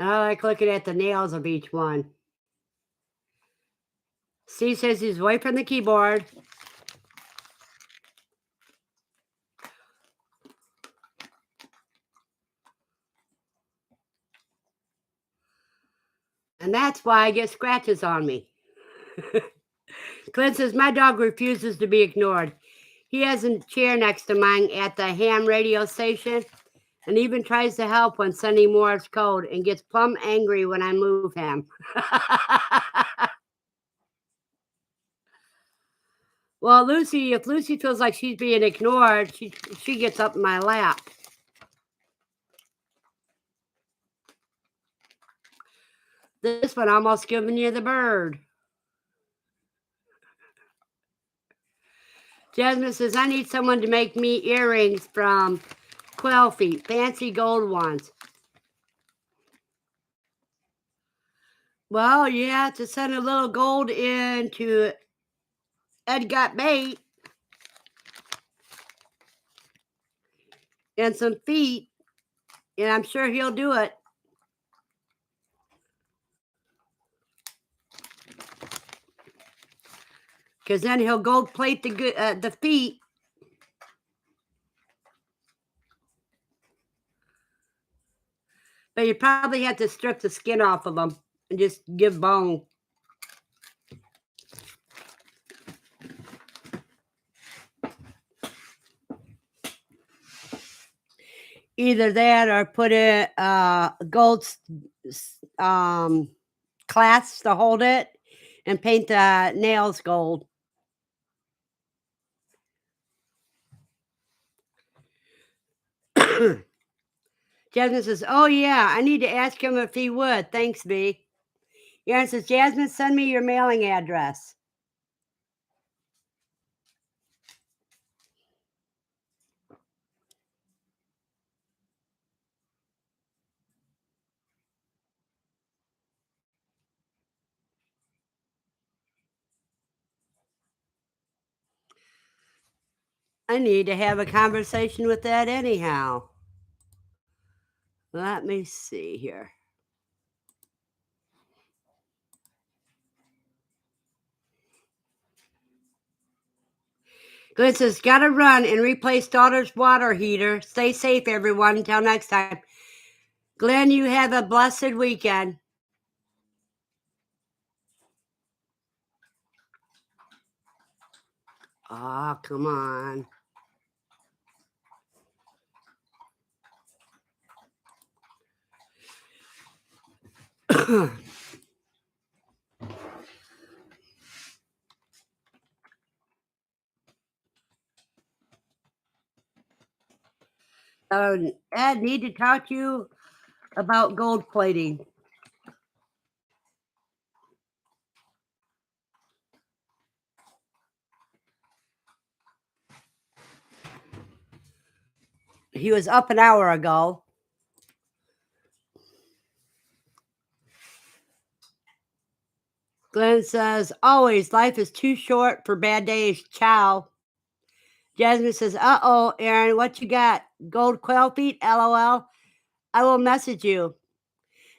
I like looking at the nails of each one. Steve says he's away from the keyboard. And that's why I get scratches on me. Clint says, my dog refuses to be ignored. He has a chair next to mine at the ham radio station and even tries to help when sending Morse code and gets plumb angry when I move him. Well, Lucy, if Lucy feels like she's being ignored, she gets up in my lap. This one almost giving you the bird. Jasmine says, I need someone to make me earrings from quail feet, fancy gold ones. Well, you have to send a little gold into Ed Got Bait and some feet, and I'm sure he'll do it. Because then he'll gold plate the feet. But you probably have to strip the skin off of them and just give bone. Either that or put a gold clasp to hold it and paint the nails gold. Jasmine says, oh yeah, I need to ask him if he would. Thanks, B. Aaron says, Jasmine, send me your mailing address. I need to have a conversation with that anyhow. Let me see here. Glenn says, gotta run and replace daughter's water heater. Stay safe, everyone. Until next time. Glenn, you have a blessed weekend. Oh, come on. Ed, need to talk to you about gold plating. He was up an hour ago. Glenn says, always, life is too short for bad days. Ciao. Jasmine says, uh-oh, Aaron, what you got? Gold quail feet? LOL. I will message you.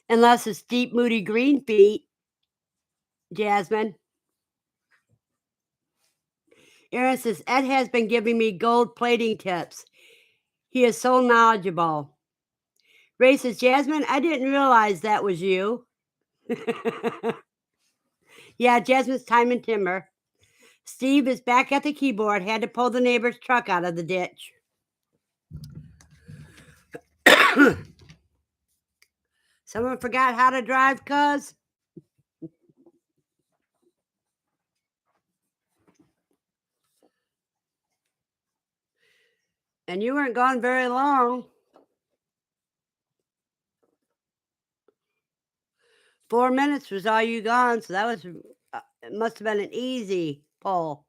Unless it's deep, moody green feet. Jasmine. Aaron says, Ed has been giving me gold plating tips. He is so knowledgeable. Ray says, Jasmine, I didn't realize that was you. Yeah, Jasmine's Time and Timber. Steve is back at the keyboard, had to pull the neighbor's truck out of the ditch. Someone forgot how to drive, cuz? And you weren't gone very long. 4 minutes was all you gone, so that was it must have been an easy pull.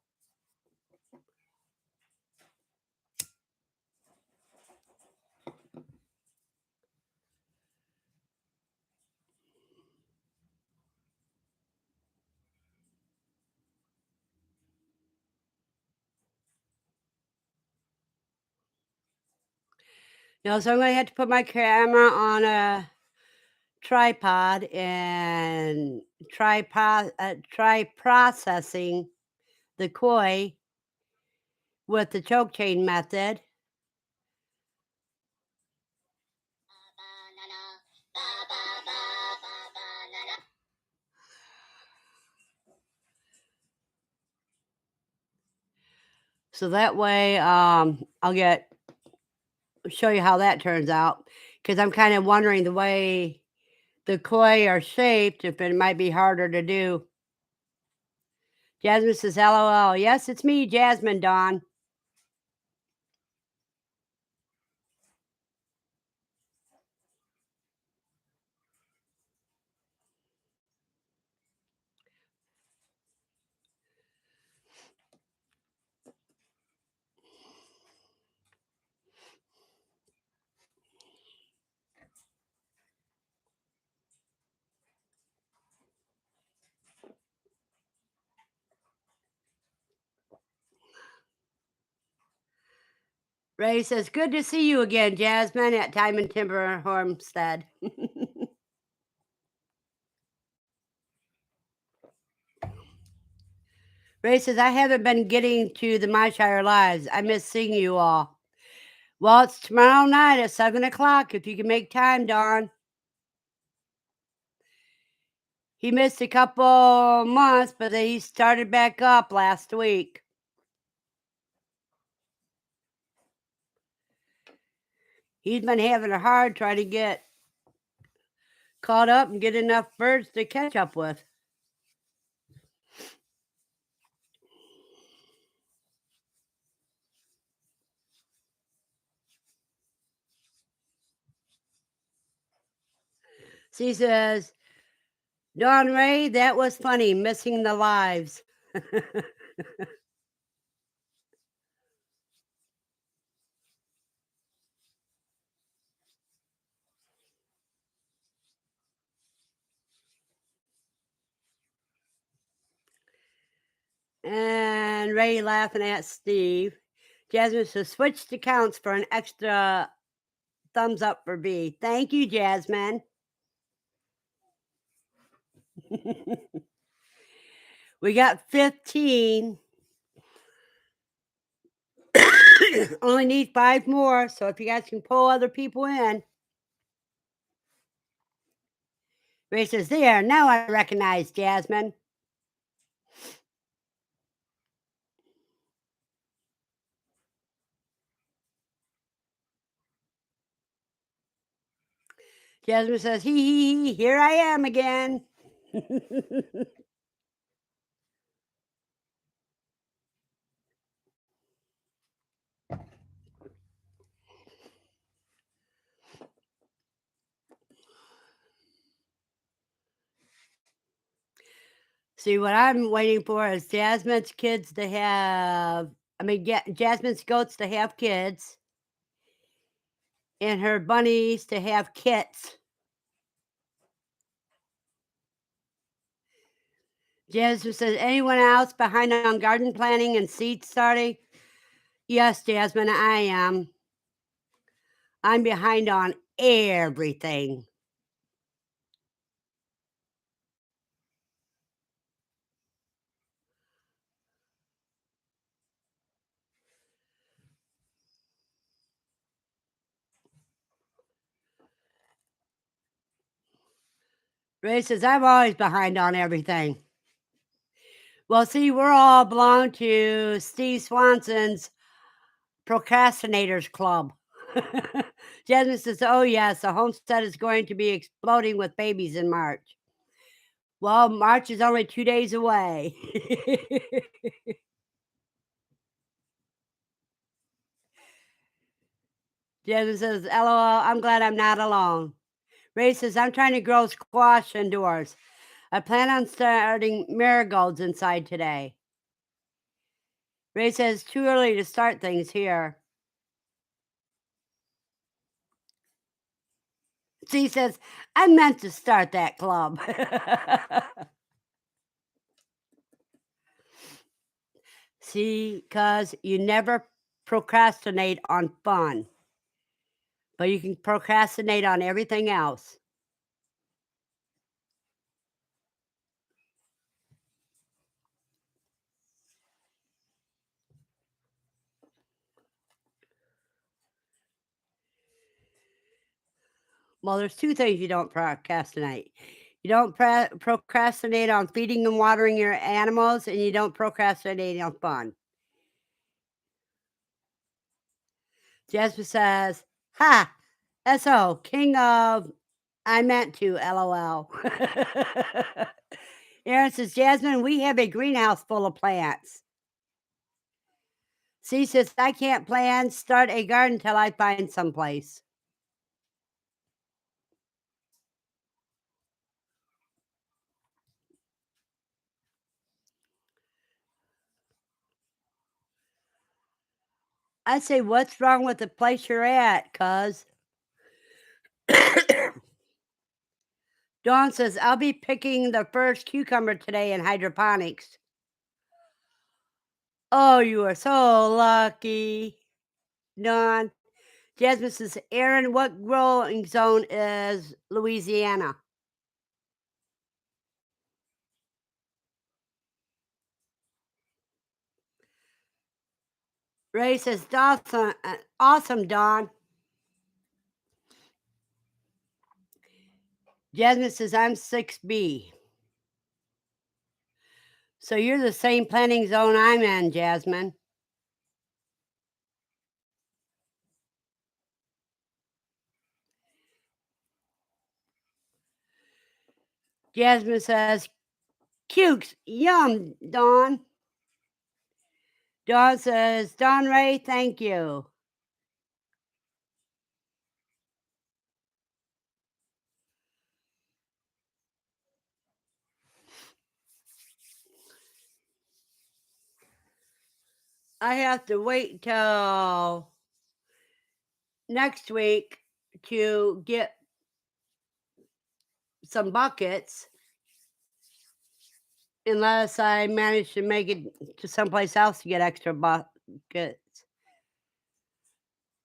So I'm gonna have to put my camera on a tripod and try processing the koi with the choke chain method. So that way, I'll show you how that turns out, because I'm kind of wondering the way the koi are shaped, if it might be harder to do. Jasmine says, LOL. Yes, it's me, Jasmine, Dawn. Ray says, good to see you again, Jasmine, at Time and Timber Homestead. Ray says, I haven't been getting to the My Shire Lives. I miss seeing you all. Well, it's tomorrow night at 7 o'clock, if you can make time, Dawn. He missed a couple months, but then he started back up last week. He's been having a hard trying to get caught up and get enough birds to catch up with. She says, Dawn Ray, that was funny, missing the lives. And Ray laughing at Steve. Jasmine says, switch to counts for an extra thumbs up for B. Thank you, Jasmine. We got 15. Only need 5 more, so if you guys can pull other people in. Ray says, there, now I recognize Jasmine. Jasmine says, hee, here I am again. See, what I'm waiting for is Jasmine's kids to have, Jasmine's goats to have kids, and her bunnies to have kits. Jasmine says, anyone else behind on garden planting and seed starting? Yes, Jasmine, I am. I'm behind on everything. Ray says, I'm always behind on everything. Well, see, we're all belong to Steve Swanson's Procrastinators Club. Jasmine says, "Oh, yes, the homestead is going to be exploding with babies in March." Well, March is only 2 days away. Jasmine says, "LOL, I'm glad I'm not alone." Ray says, "I'm trying to grow squash indoors. I plan on starting marigolds inside today." Ray says, "Too early to start things here." She says, "I meant to start that club." See, because you never procrastinate on fun, but you can procrastinate on everything else. Well, there's two things you don't procrastinate. You don't procrastinate on feeding and watering your animals, and you don't procrastinate on fun. Jasper says, "Ha! SO, king of I meant to, LOL." Aaron says, "Jasmine, we have a greenhouse full of plants." C says, "I can't start a garden till I find someplace." I say, "What's wrong with the place you're at, cuz?" Dawn says, "I'll be picking the first cucumber today in hydroponics." Oh, you are so lucky, Dawn. Jasmine says, "Aaron, what growing zone is Louisiana?" Ray says, "Dawson, awesome, Dawn." Jasmine says, "I'm 6B." So you're the same planting zone I'm in, Jasmine. Jasmine says, "Cukes, yum, Dawn." Dawn says, "Dawn Ray, thank you." I have to wait till next week to get some buckets unless I manage to make it to someplace else to get extra buckets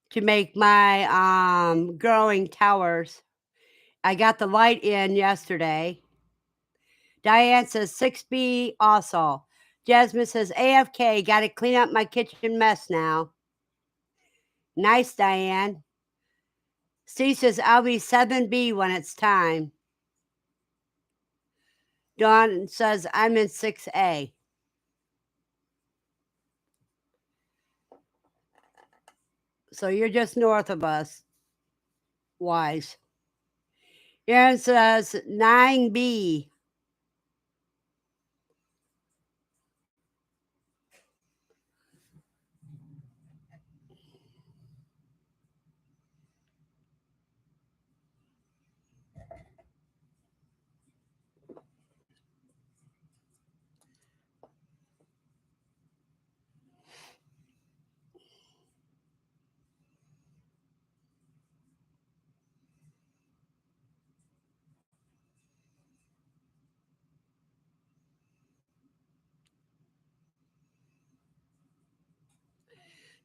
to make my growing towers. I got the light in yesterday. Diane says 6B also. Jasmine says AFK, got to clean up my kitchen mess now. Nice, Diane. Steve says I'll be 7B when it's time. Dawn says I'm in 6A. So you're just north of us, Wise. Aaron says 9B.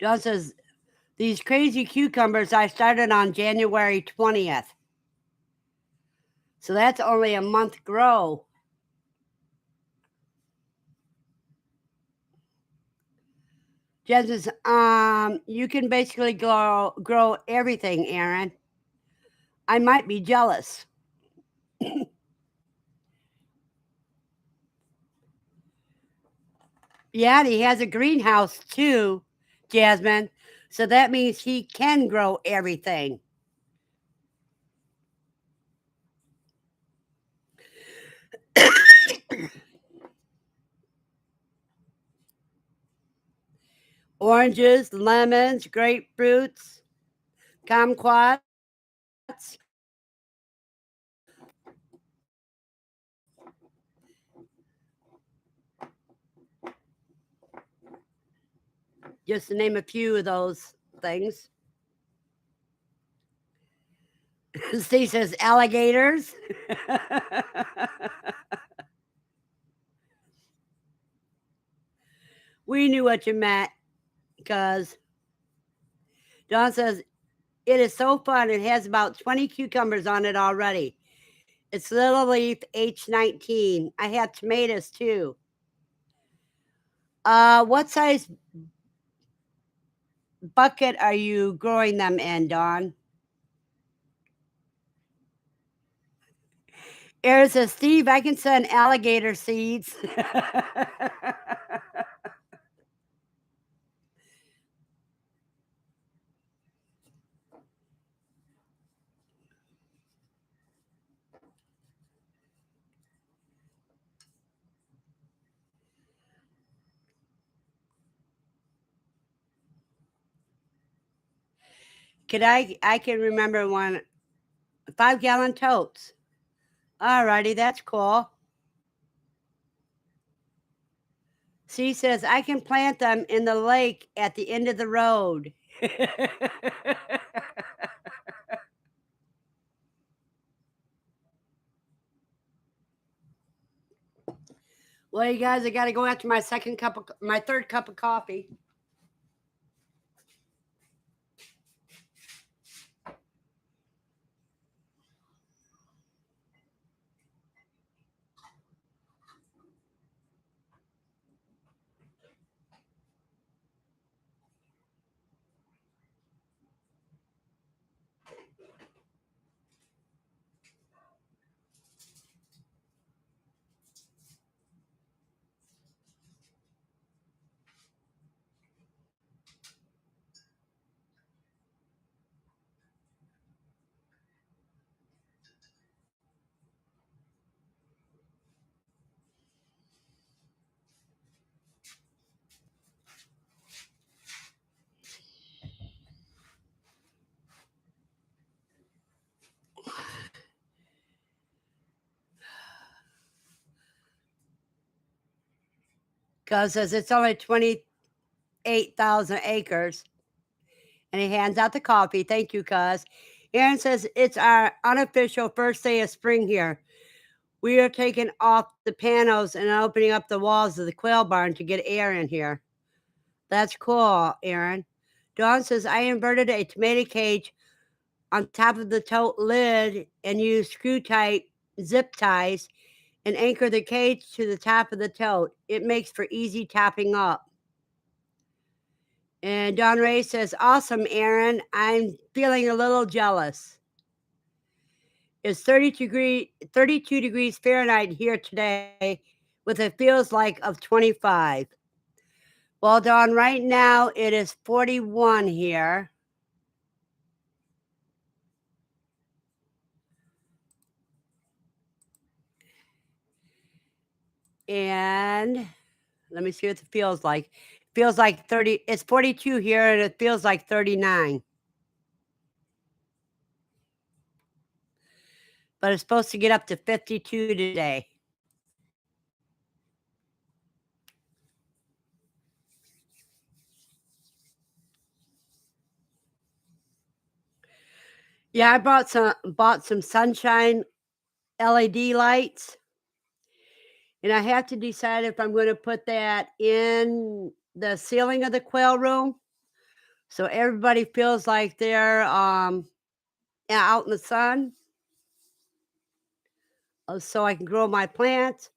Dawn says these crazy cucumbers I started on January 20th. So that's only a month grow. Jen says, you can basically grow everything, Aaron. I might be jealous. Yeah, and he has a greenhouse too, Jasmine. So that means he can grow everything. Oranges, lemons, grapefruits, kumquats. Just to name a few of those things. Steve says alligators. We knew what you meant because Don says it is so fun. It has about 20 cucumbers on it already. It's Little Leaf H19. I have tomatoes too. What size bucket are you growing them in, Dawn? Aaron says, Steve, I can send alligator seeds. I can remember one 5-gallon totes. Alrighty, that's cool. She says I can plant them in the lake at the end of the road. Well, you guys, I got to go after my third cup of coffee. Because says it's only 28,000 acres. And he hands out the coffee. Thank you, cuz. Aaron says it's our unofficial first day of spring here. We are taking off the panels and opening up the walls of the quail barn to get air in here. That's cool, Aaron. Dawn says I inverted a tomato cage on top of the tote lid and used screw tight zip ties and anchor the cage to the top of the tote. It makes for easy topping up. And Don Ray says, awesome, Aaron. I'm feeling a little jealous. It's 32 degrees Fahrenheit here today with it feels like of 25. Well, Don, right now it is 41 here. And let me see what it feels like. It feels like 30. It's 42 here and it feels like 39. But it's supposed to get up to 52 today. Yeah, I bought some sunshine LED lights. And I have to decide if I'm going to put that in the ceiling of the quail room so everybody feels like they're out in the sun, so I can grow my plants,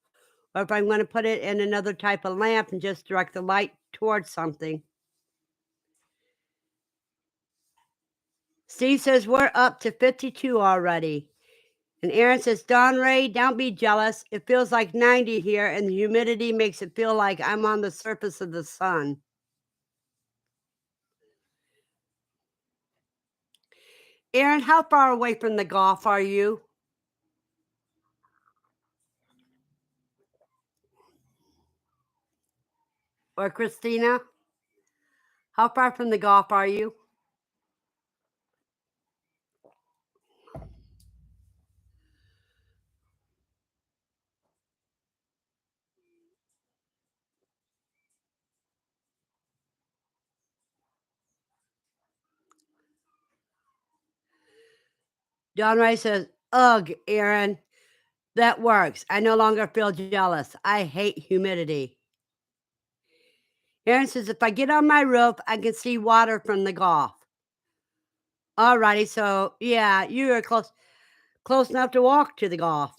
or if I'm going to put it in another type of lamp and just direct the light towards something. Steve says we're up to 52 already. And Aaron says, Don Ray, don't be jealous. It feels like 90 here, and the humidity makes it feel like I'm on the surface of the sun. Aaron, how far away from the Gulf are you? Or Christina? How far from the Gulf are you? Don Ray says, ugh, Aaron, that works. I no longer feel jealous. I hate humidity. Aaron says, if I get on my roof, I can see water from the Gulf. All righty, so yeah, you are close enough to walk to the Gulf.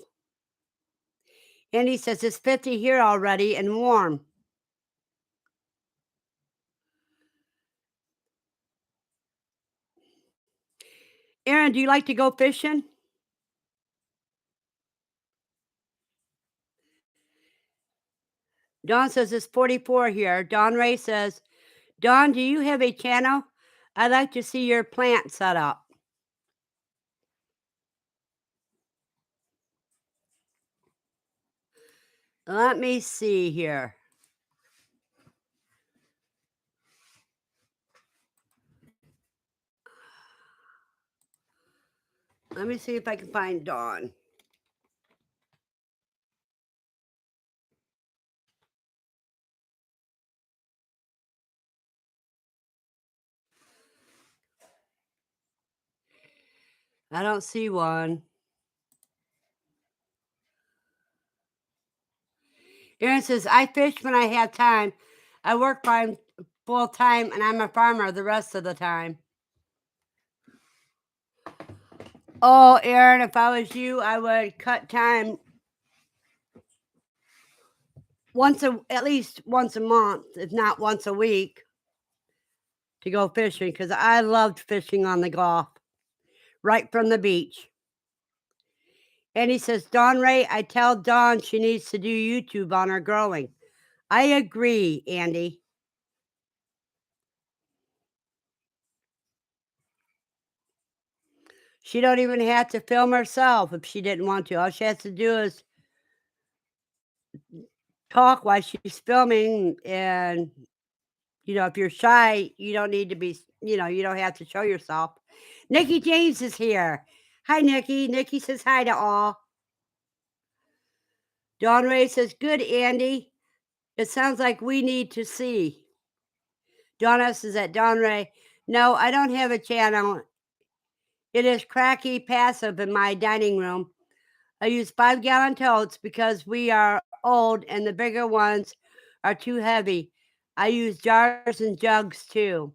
And he says, it's 50 here already and warm. Aaron, do you like to go fishing? Don says it's 44 here. Don Ray says, Don, do you have a channel? I'd like to see your plant set up. Let me see here. Let me see if I can find Dawn. I don't see one. Aaron says, I fish when I have time. I work full time and I'm a farmer the rest of the time. Oh, Aaron, if I was you, I would cut time at least once a month, if not once a week, to go fishing, because I loved fishing on the Gulf, right from the beach. And he says, Dawn Ray, I tell Dawn she needs to do YouTube on her growing. I agree, Andy. She don't even have to film herself if she didn't want to. All she has to do is talk while she's filming. And, if you're shy, you don't need to be, you don't have to show yourself. Nikki James is here. Hi, Nikki. Nikki says hi to all. Dawn Ray says, good, Andy. It sounds like we need to see. Donna says that Dawn Ray, no, I don't have a channel. It is cracky passive in my dining room. I use 5-gallon totes because we are old and the bigger ones are too heavy. I use jars and jugs too.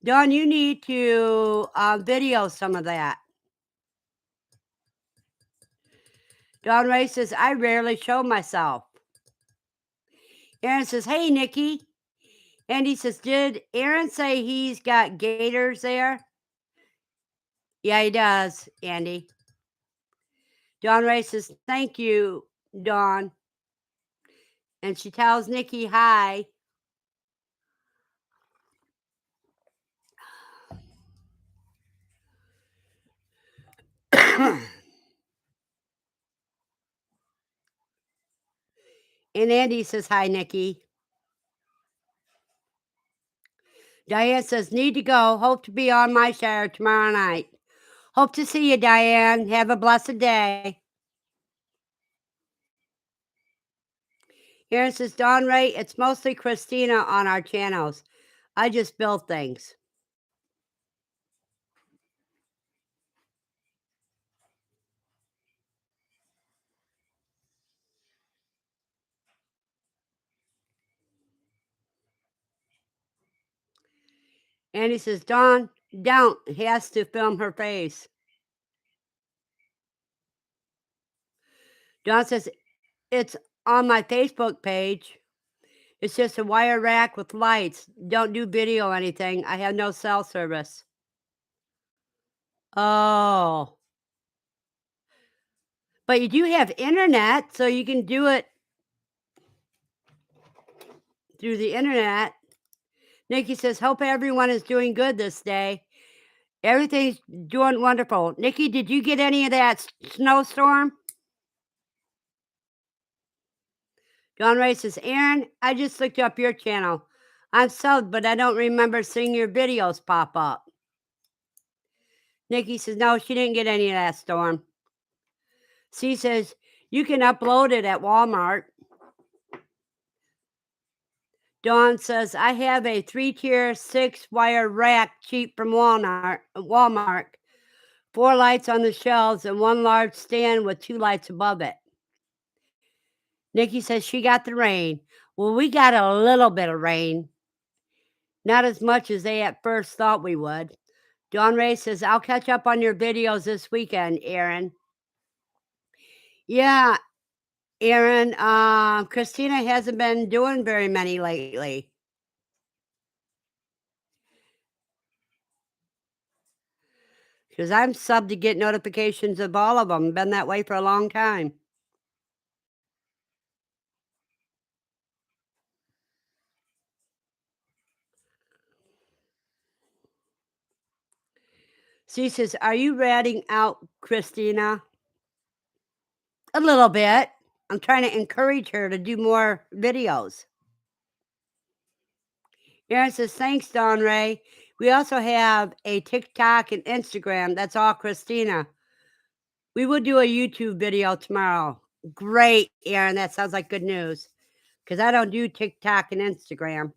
Dawn, you need to video some of that. Dawn Ray says, I rarely show myself. Aaron says, hey, Nikki. Andy says, did Aaron say he's got gators there? Yeah, he does, Andy. Dawn Ray says, thank you, Dawn. And she tells Nikki hi. And Andy says, hi, Nikki. Diane says, need to go. Hope to be on my share tomorrow night. Hope to see you, Diane. Have a blessed day. Aaron says, Dawn Ray, it's mostly Christina on our channels. I just build things. Andy says, Dawn, don't. He has to film her face. Dawn says, it's on my Facebook page. It's just a wire rack with lights. Don't do video or anything. I have no cell service. Oh. But you do have internet, so you can do it through the internet. Nikki says, hope everyone is doing good this day. Everything's doing wonderful. Nikki, did you get any of that snowstorm? John Ray says, Aaron, I just looked up your channel. I'm subbed, but I don't remember seeing your videos pop up. Nikki says, no, she didn't get any of that storm. C says, you can upload it at Walmart. Dawn says, I have a 3-tier 6-wire rack cheap from Walmart. 4 lights on the shelves and 1 large stand with 2 lights above it. Nikki says she got the rain. Well, we got a little bit of rain. Not as much as they at first thought we would. Dawn Ray says, I'll catch up on your videos this weekend, Aaron. Yeah, Aaron, Christina hasn't been doing very many lately. Because I'm subbed to get notifications of all of them. Been that way for a long time. She says, are you ratting out Christina? A little bit. I'm trying to encourage her to do more videos. Aaron says, thanks, Dawn Ray. We also have a TikTok and Instagram. That's all Christina. We will do a YouTube video tomorrow. Great, Aaron. That sounds like good news. Because I don't do TikTok and Instagram.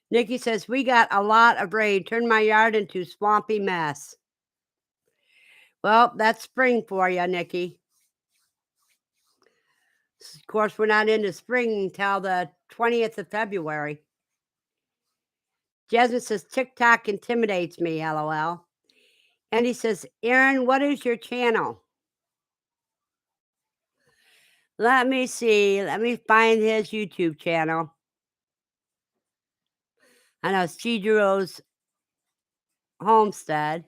Nikki says, we got a lot of rain. Turned my yard into a swampy mess. Well, that's spring for you, Nikki. Of course, we're not into spring until the 20th of February. Jasmine says, TikTok intimidates me, LOL. And he says, Aaron, what is your channel? Let me see. Let me find his YouTube channel. I know it's Chijiro's Homestead.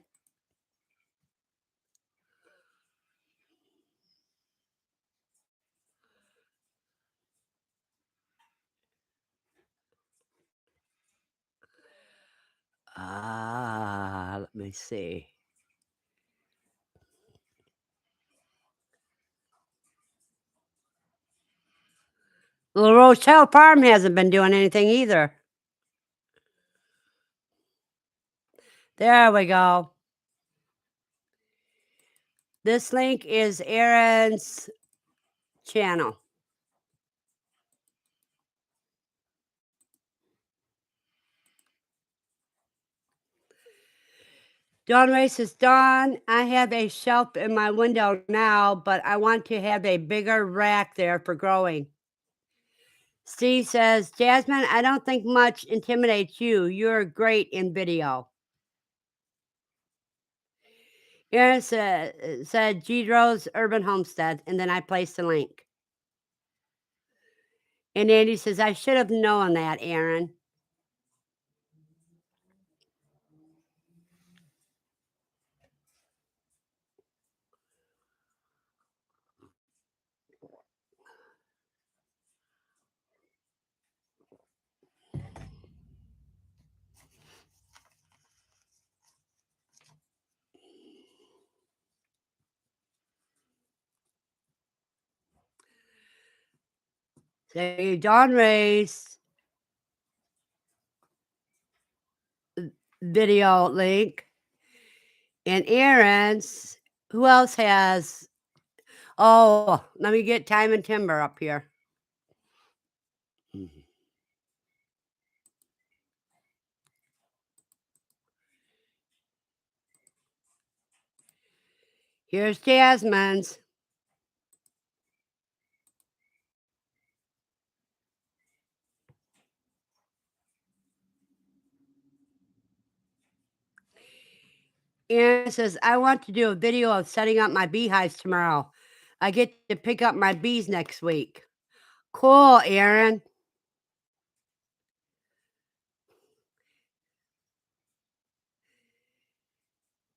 Let me see. The Rochelle Farm hasn't been doing anything either. There we go. This link is Aaron's channel. Dawn Ray says, Dawn, I have a shelf in my window now, but I want to have a bigger rack there for growing. Steve says, Jasmine, I don't think much intimidates you. You're great in video. Aaron said Gedro's Urban Homestead, and then I placed the link. And Andy says, I should have known that, Aaron. So Dawn Ray's video link, and Aaron's. Who else has? Oh, let me get Time and Timber up here. Here's Jasmine's. Aaron says, I want to do a video of setting up my beehives tomorrow. I get to pick up my bees next week. Cool, Aaron.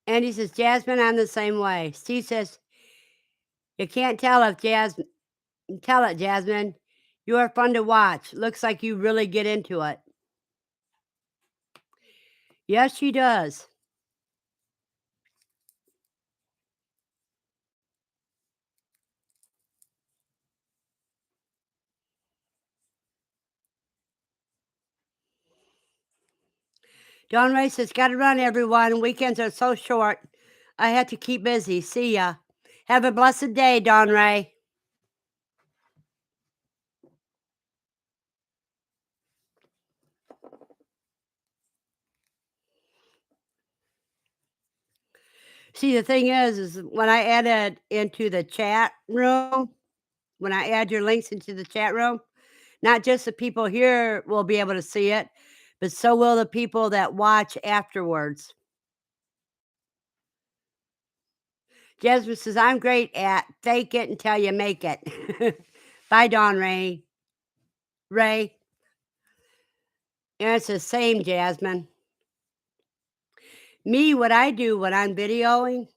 Andy says, Jasmine, I'm the same way. Steve says, You can't tell if tell it, Jasmine. You are fun to watch. Looks like you really get into it. Yes, she does. Dawn Ray says, "Gotta run, everyone. Weekends are so short. I have to keep busy. See ya. Have a blessed day, Dawn Ray." See, the thing is when I add it into the chat room, when I add your links into the chat room, not just the people here will be able to see it, but so will the people that watch afterwards. Jasmine says, "I'm great at fake it until you make it." Bye, Dawn Ray. Ray. And it's the same, Jasmine. Me, what I do when I'm videoing,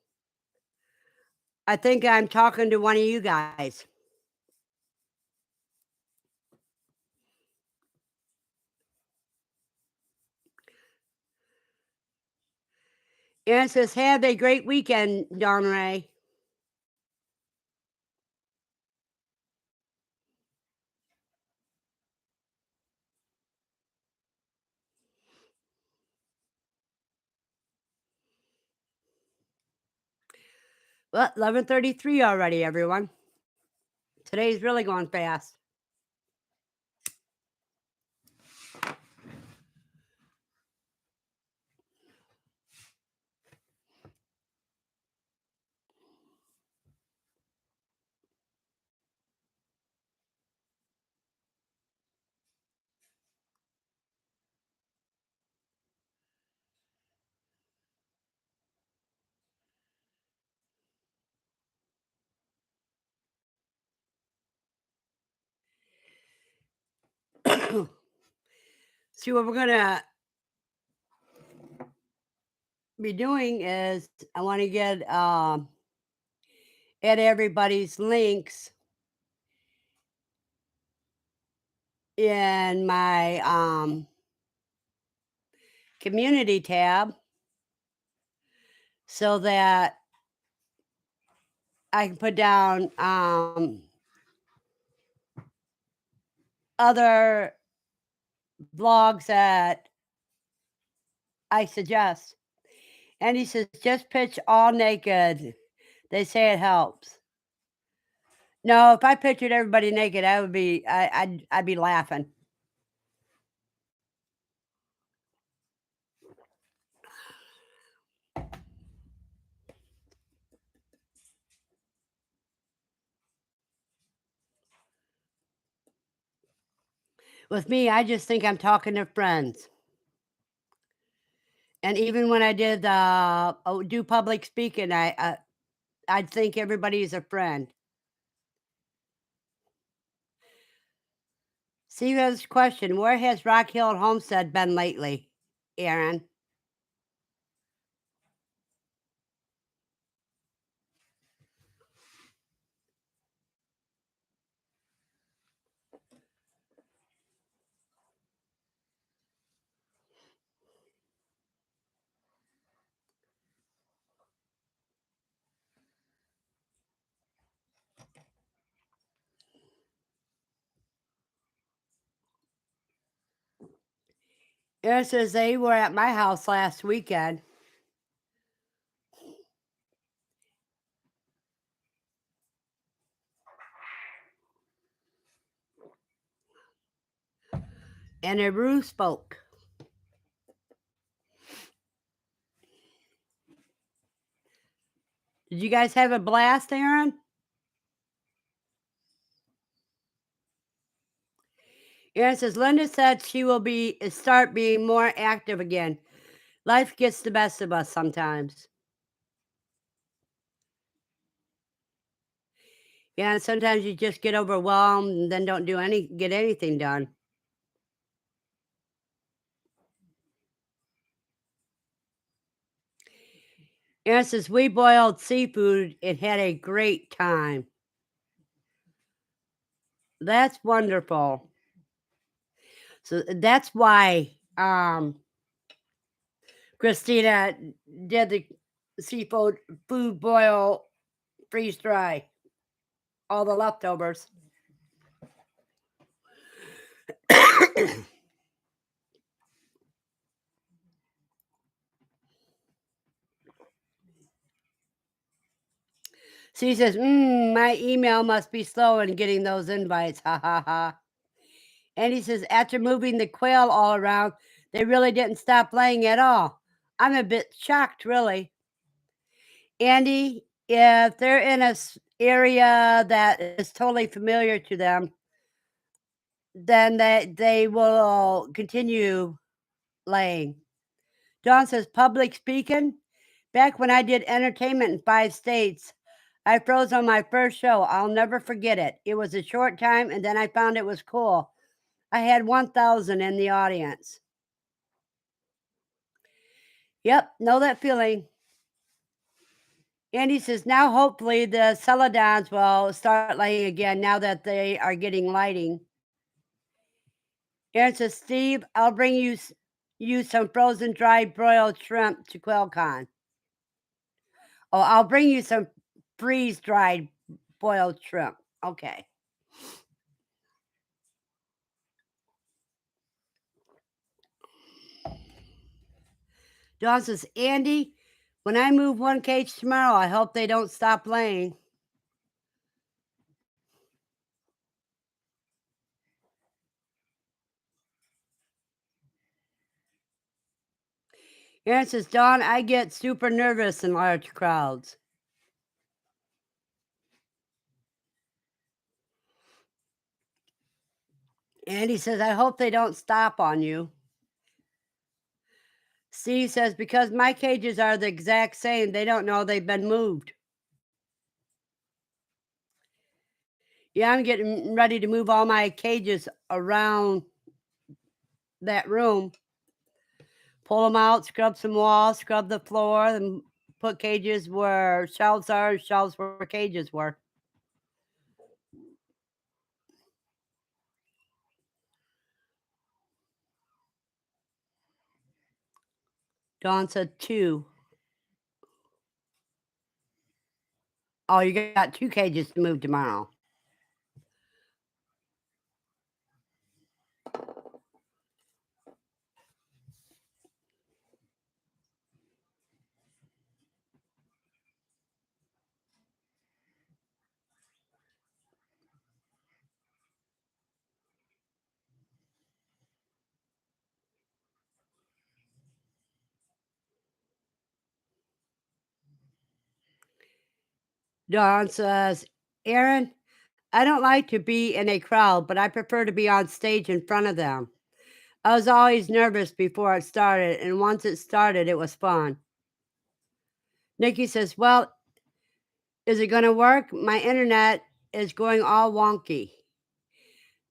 I think I'm talking to one of you guys. And it says, "Have a great weekend, Dawn Ray." Well, 11:33 already, everyone. Today's really going fast. See, what we're gonna be doing is I want to get at everybody's links in my community tab so that I can put down other vlogs that I suggest. And he says, "Just pitch all naked. They say it helps." No, if I pictured everybody naked, I would be I'd be laughing. With me, I just think I'm talking to friends. And even when I did do public speaking, I'd think everybody's a friend. See this question: where has Rock Hill Homestead been lately, Aaron? Aaron says they were at my house last weekend. And a roof spoke. Did you guys have a blast, Aaron? Aaron says Linda said she will start being more active again. Life gets the best of us sometimes. Yeah, and sometimes you just get overwhelmed and then don't get anything done. Aaron says, we boiled seafood and had a great time. That's wonderful. So that's why Christina did the seafood food boil freeze dry all the leftovers. She says, my email must be slow in getting those invites. Ha ha ha. And he says, after moving the quail all around, they really didn't stop laying at all. I'm a bit shocked, really. Andy, if they're in a area that is totally familiar to them, then they will continue laying. Dawn says, public speaking. Back when I did entertainment in 5 states, I froze on my first show. I'll never forget it. It was a short time, and then I found it was cool. I had 1,000 in the audience. Yep, know that feeling. Andy says, now hopefully the celadons will start laying again now that they are getting lighting. Aaron says, Steve, I'll bring you some frozen dried broiled shrimp to QuailCon. Oh, I'll bring you some freeze-dried boiled shrimp. Okay. Dawn says, Andy, when I move one cage tomorrow, I hope they don't stop laying. Aaron says, Dawn, I get super nervous in large crowds. Andy says, I hope they don't stop on you. Steve says, because my cages are the exact same, they don't know they've been moved. Yeah, I'm getting ready to move all my cages around that room. Pull them out, scrub some walls, scrub the floor, and put cages where shelves are, shelves where cages were. Dawn said 2. Oh, you got 2 cages to move tomorrow. Dawn says, Aaron, I don't like to be in a crowd, but I prefer to be on stage in front of them. I was always nervous before it started, and once it started, it was fun. Nikki says, well, is it going to work? My internet is going all wonky.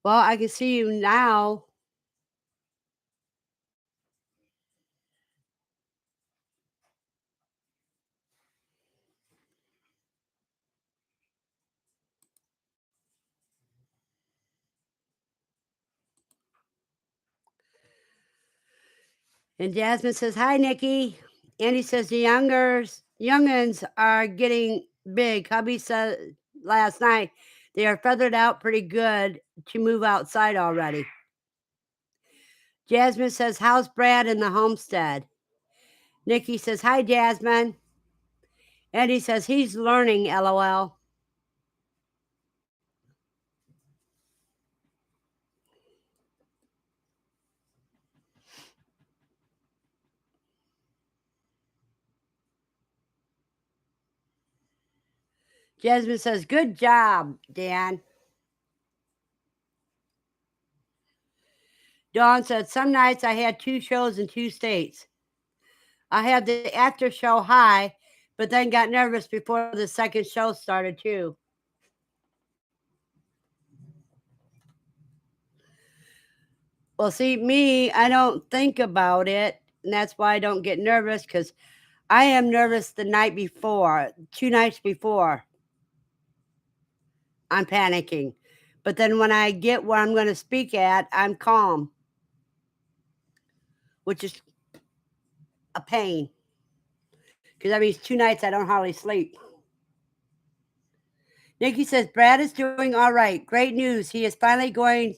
Well, I can see you now. And Jasmine says, hi, Nikki. Andy says, the youngins are getting big. Hubby said last night they are feathered out pretty good to move outside already. Jasmine says, how's Brad in the homestead? Nikki says, hi, Jasmine. Andy says, he's learning, LOL. Jasmine says, good job, Dan. Dawn said, some nights I had 2 shows in 2 states. I had the after show high, but then got nervous before the second show started too. Well, see, me, I don't think about it, and that's why I don't get nervous, because I am nervous the night before, 2 nights before. I'm panicking. But then when I get where I'm going to speak at, I'm calm, which is a pain. Because that means 2 nights I don't hardly sleep. Nikki says, Brad is doing all right. Great news. He is finally going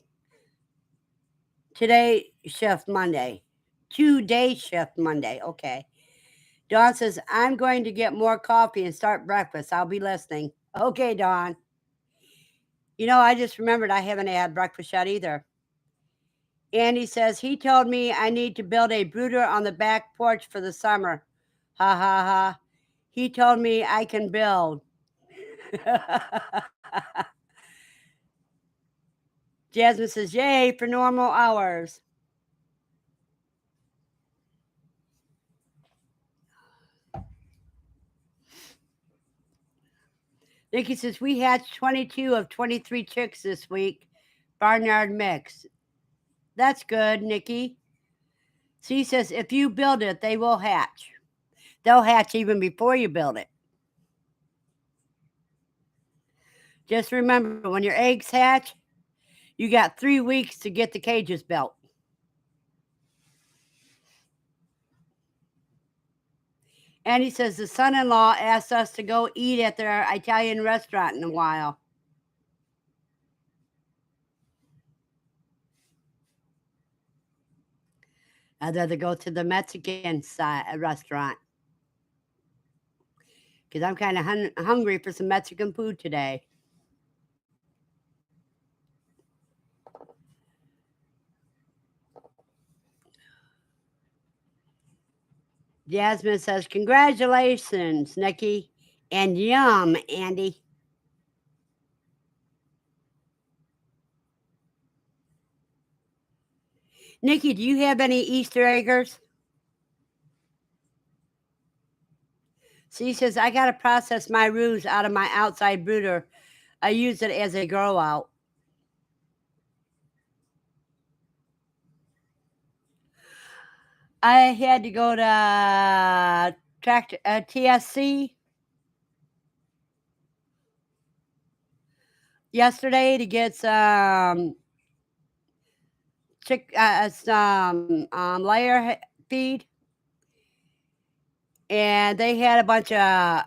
today shift Monday. 2-day shift Monday. Okay. Dawn says, I'm going to get more coffee and start breakfast. I'll be listening. Okay, Dawn. You know, I just remembered I haven't had breakfast yet either. Andy says, he told me I need to build a brooder on the back porch for the summer. Ha ha ha. He told me I can build. Jasmine says, yay for normal hours. Nikki says, we hatched 22 of 23 chicks this week. Barnyard mix. That's good, Nikki. She says, if you build it, they will hatch. They'll hatch even before you build it. Just remember, when your eggs hatch, you got 3 weeks to get the cages built. And he says, the son-in-law asked us to go eat at their Italian restaurant in a while. I'd rather go to the Mexican restaurant. Because I'm kind of hungry for some Mexican food today. Jasmine says, congratulations, Nikki. And yum, Andy. Nikki, do you have any Easter eggers? She says, I got to process my ruse out of my outside brooder. I use it as a grow out. I had to go to TSC yesterday to get some layer feed, and they had a bunch of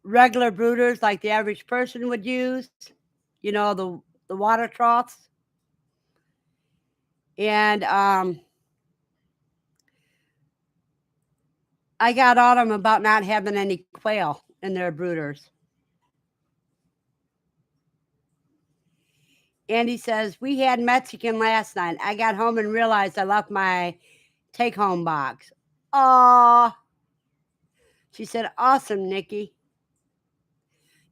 regular brooders like the average person would use, you know, the water troughs, and I got on them about not having any quail in their brooders. Andy says, we had Mexican last night. I got home and realized I left my take-home box. Aw. She said, awesome, Nikki.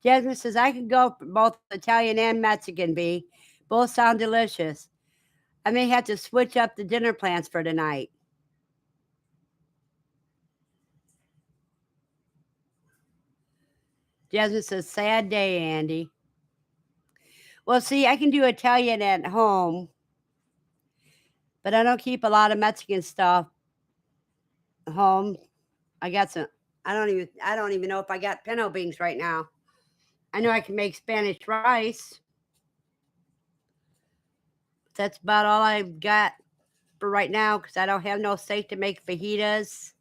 Jasmine says, I could go for both Italian and Mexican, B. Both sound delicious. I may have to switch up the dinner plans for tonight. Jasmine says, sad day, Andy. Well, see, I can do Italian at home, but I don't keep a lot of Mexican stuff home. I got some. I don't even know if I got pinto beans right now. I know I can make Spanish rice. That's about all I've got for right now because I don't have no steak to make fajitas.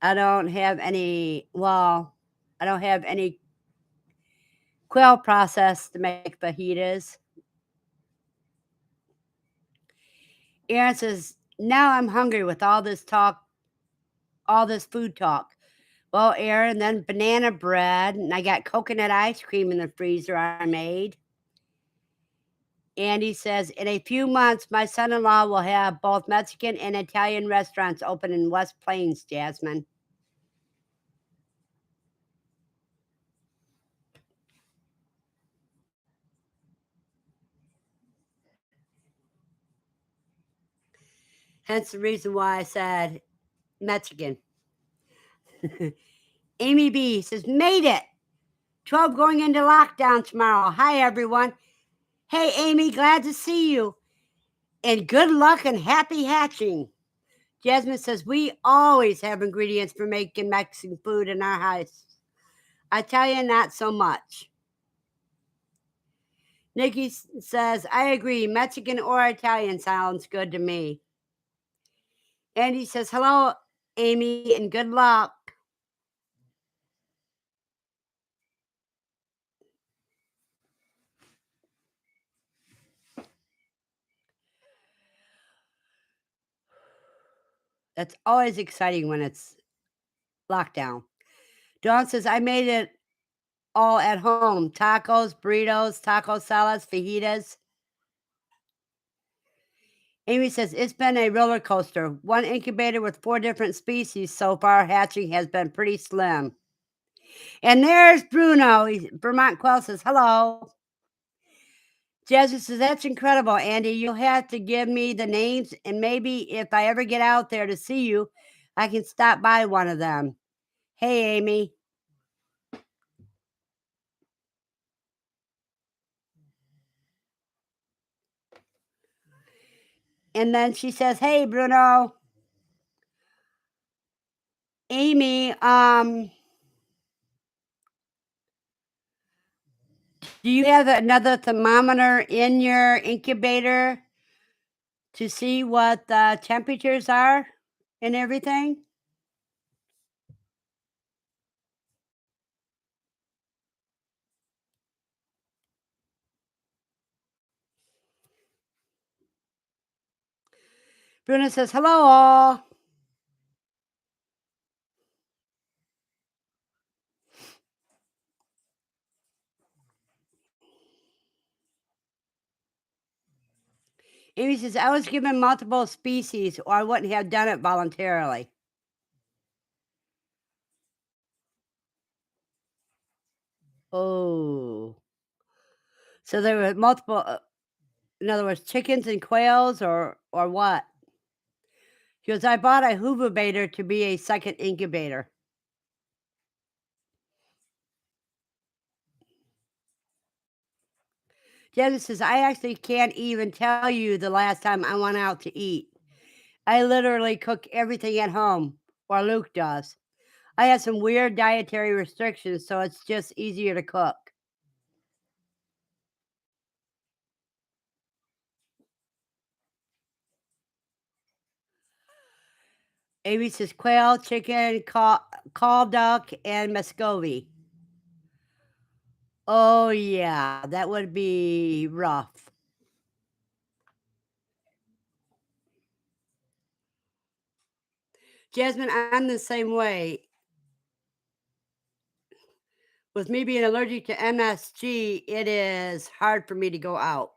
I don't have any. Well, I don't have any quail process to make fajitas. Aaron says, now I'm hungry with all this talk, all this food talk. Well, Aaron, then banana bread, and I got coconut ice cream in the freezer I made. Andy says, in a few months, my son-in-law will have both Mexican and Italian restaurants open in West Plains, Jasmine. Hence the reason why I said Mexican. Amy B says, made it. 12 going into lockdown tomorrow. Hi, everyone. Hey, Amy, glad to see you. And good luck and happy hatching. Jasmine says, we always have ingredients for making Mexican food in our house. Italian, not so much. Nikki says, I agree. Mexican or Italian sounds good to me. Andy says, hello, Amy, and good luck. That's always exciting when it's lockdown. Dawn says, I made it all at home. Tacos, burritos, taco salads, fajitas. Amy says, it's been a roller coaster. One incubator with 4 different species so far. Hatching has been pretty slim. And there's Bruno. Vermont Quail says, hello. Jasmine says, that's incredible, Andy. You'll have to give me the names, and maybe if I ever get out there to see you, I can stop by one of them. Hey, Amy. And then she says, hey, Bruno. Amy, do you have another thermometer in your incubator to see what the temperatures are and everything? Bruno says, hello, all. Amy says, I was given multiple species or I wouldn't have done it voluntarily. Oh. So there were multiple, in other words, chickens and quails or what? She goes, I bought a hooverbator to be a second incubator. Jenna says, I actually can't even tell you the last time I went out to eat. I literally cook everything at home, or Luke does. I have some weird dietary restrictions, so it's just easier to cook. Amy says quail, chicken, call duck, and Muscovy. Oh, yeah, that would be rough. Jasmine, I'm the same way. With me being allergic to MSG, it is hard for me to go out.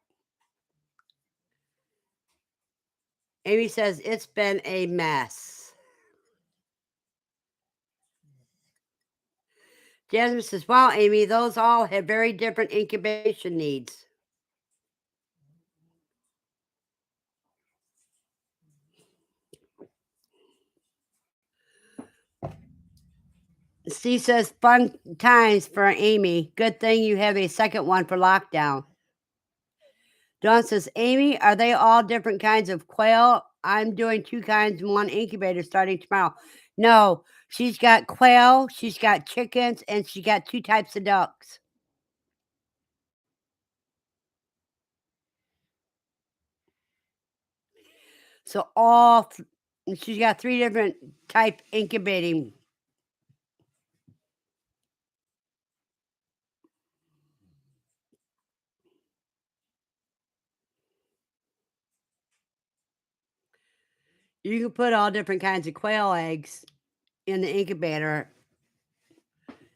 Amy says it's been a mess. Jasmine says, wow, Amy, those all have very different incubation needs. Steve says, fun times for Amy. Good thing you have a second one for lockdown. Dawn says, Amy, are they all different kinds of quail? I'm doing 2 kinds in one incubator starting tomorrow. No, she's got quail, she's got chickens, and she got 2 types of ducks. So she's got 3 different type incubating. You can put all different kinds of quail eggs in the incubator.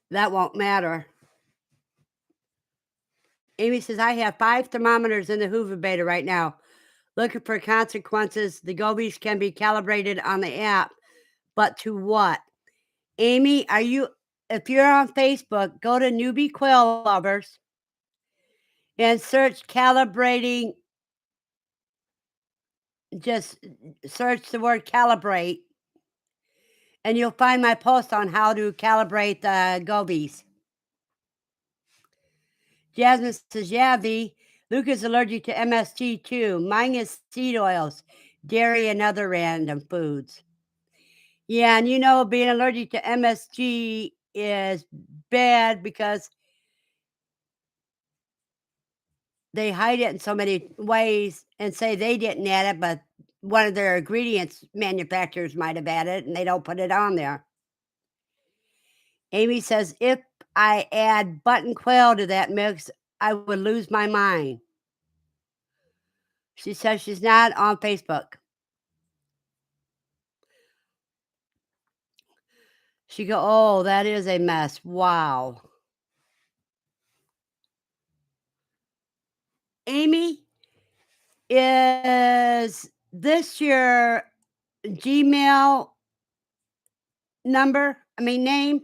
That won't matter. Amy says, I have 5 thermometers in the hooverbator right now. Looking for consequences. The gobies can be calibrated on the app, but to what? Amy, if you're on Facebook, go to Newbie Quail Lovers and search calibrating. Just search the word calibrate, and you'll find my post on how to calibrate the gobies. Jasmine says, yeah, V. Luke is allergic to MSG too. Mine is seed oils. dairy, and other random foods. Yeah, and being allergic to MSG is bad because they hide it in so many ways and say they didn't add it, but one of their ingredients manufacturers might have added it and they don't put it on there. Amy says, if I add button quail to that mix, I would lose my mind. She says she's not on Facebook. She go, oh, that is a mess. Wow. Amy, is this your Gmail number? I mean, name?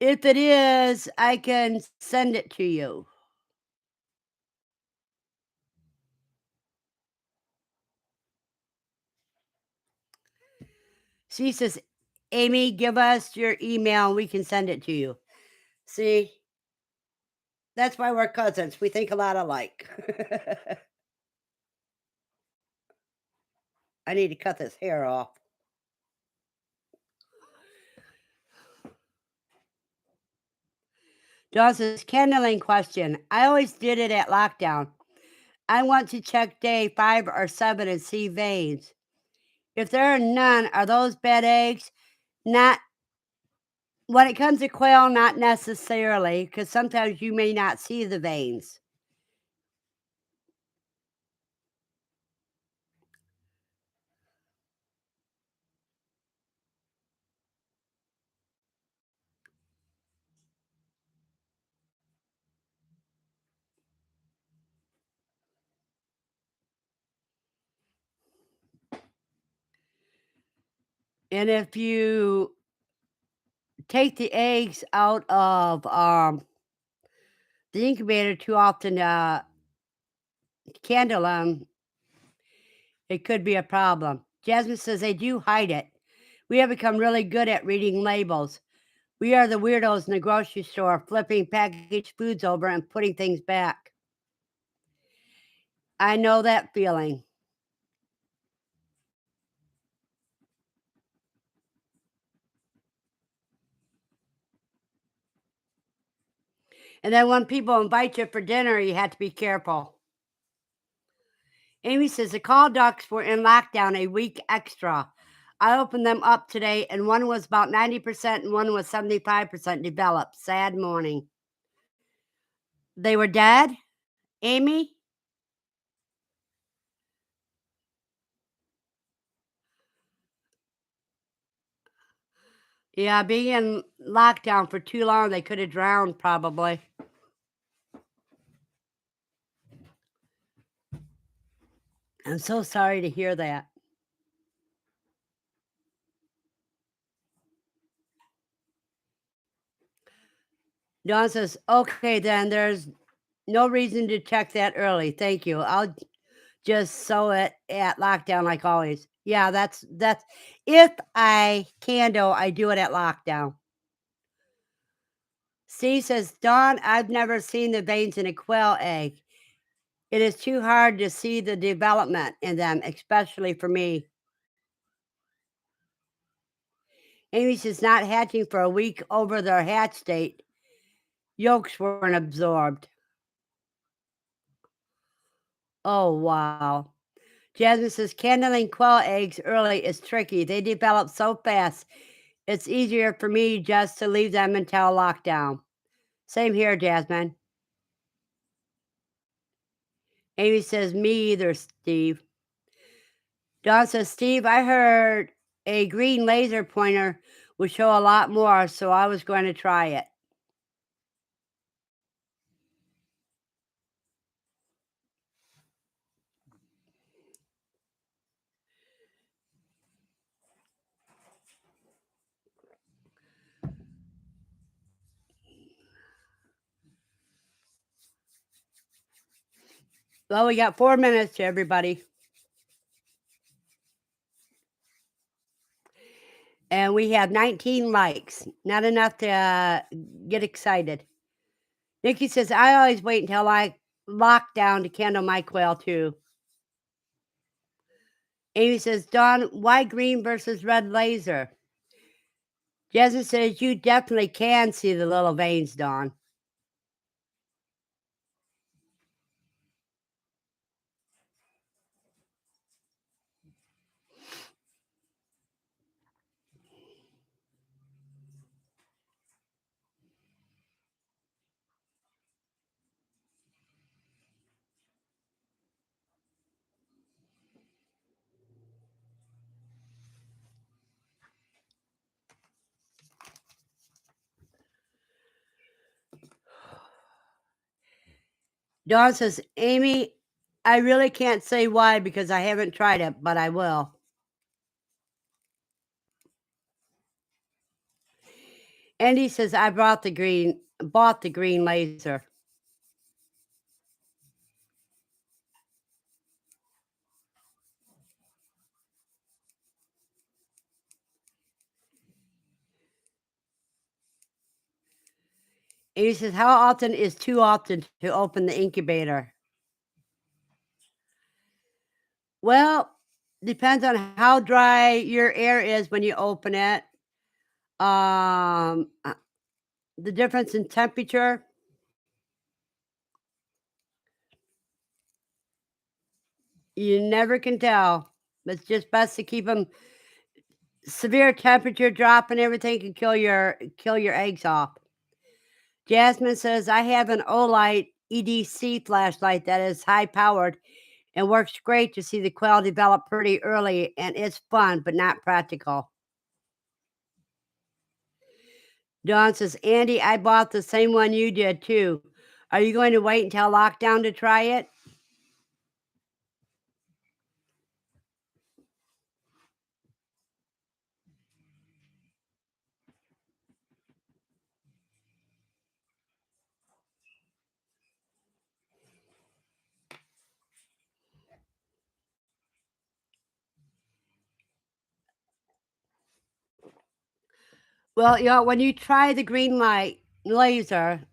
If it is, I can send it to you. She says, Amy, give us your email and we can send it to you. See, that's why we're cousins. We think a lot alike. I need to cut this hair off. Dawn says, kindling question. I always did it at lockdown. I want to check day 5 or 7 and see veins. If there are none, are those bed eggs? Not when it comes to quail, not necessarily, because sometimes you may not see the veins. And if you take the eggs out of the incubator too often, candle them, it could be a problem. Jasmine says they do hide it. We have become really good at reading labels. We are the weirdos in the grocery store flipping packaged foods over and putting things back. I know that feeling. And then when people invite you for dinner, you have to be careful. Amy says the call ducks were in lockdown a week extra. I opened them up today, and one was about 90% and one was 75% developed. Sad morning. They were dead, Amy? Yeah, being in lockdown for too long, they could have drowned probably. I'm so sorry to hear that. Dawn says, okay, then there's no reason to check that early. Thank you. I'll just sew it at lockdown like always. Yeah, that's if I can do, I do it at lockdown. Steve says, Dawn, I've never seen the veins in a quail egg. It is too hard to see the development in them, especially for me. Amy says, not hatching for a week over their hatch date. Yolks weren't absorbed. Oh, wow. Jasmine says, candling quail eggs early is tricky. They develop so fast. It's easier for me just to leave them until lockdown. Same here, Jasmine. Amy says, me either, Steve. Dawn says, Steve, I heard a green laser pointer would show a lot more, so I was going to try it. Well, we got 4 minutes, everybody. And we have 19 likes. Not enough to get excited. Nikki says, I always wait until I lock down to candle my quail too. Amy says, Dawn, why green versus red laser? Jasmine says, you definitely can see the little veins, Dawn. Dawn says, Amy, I really can't say why because I haven't tried it, but I will. Andy says, I bought the green laser. Amy says, how often is too often to open the incubator? Well, depends on how dry your air is when you open it. The difference in temperature. You never can tell. It's just best to keep them. Severe temperature drop and everything can kill your eggs off. Jasmine says, I have an Olight EDC flashlight that is high powered and works great to see the quail develop pretty early, and it's fun but not practical. Dawn says, Andy, I bought the same one you did too. Are you going to wait until lockdown to try it? Well, when you try the green light laser,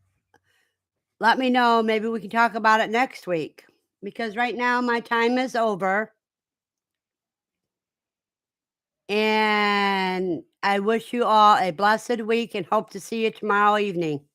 let me know. Maybe we can talk about it next week because right now my time is over. And I wish you all a blessed week and hope to see you tomorrow evening.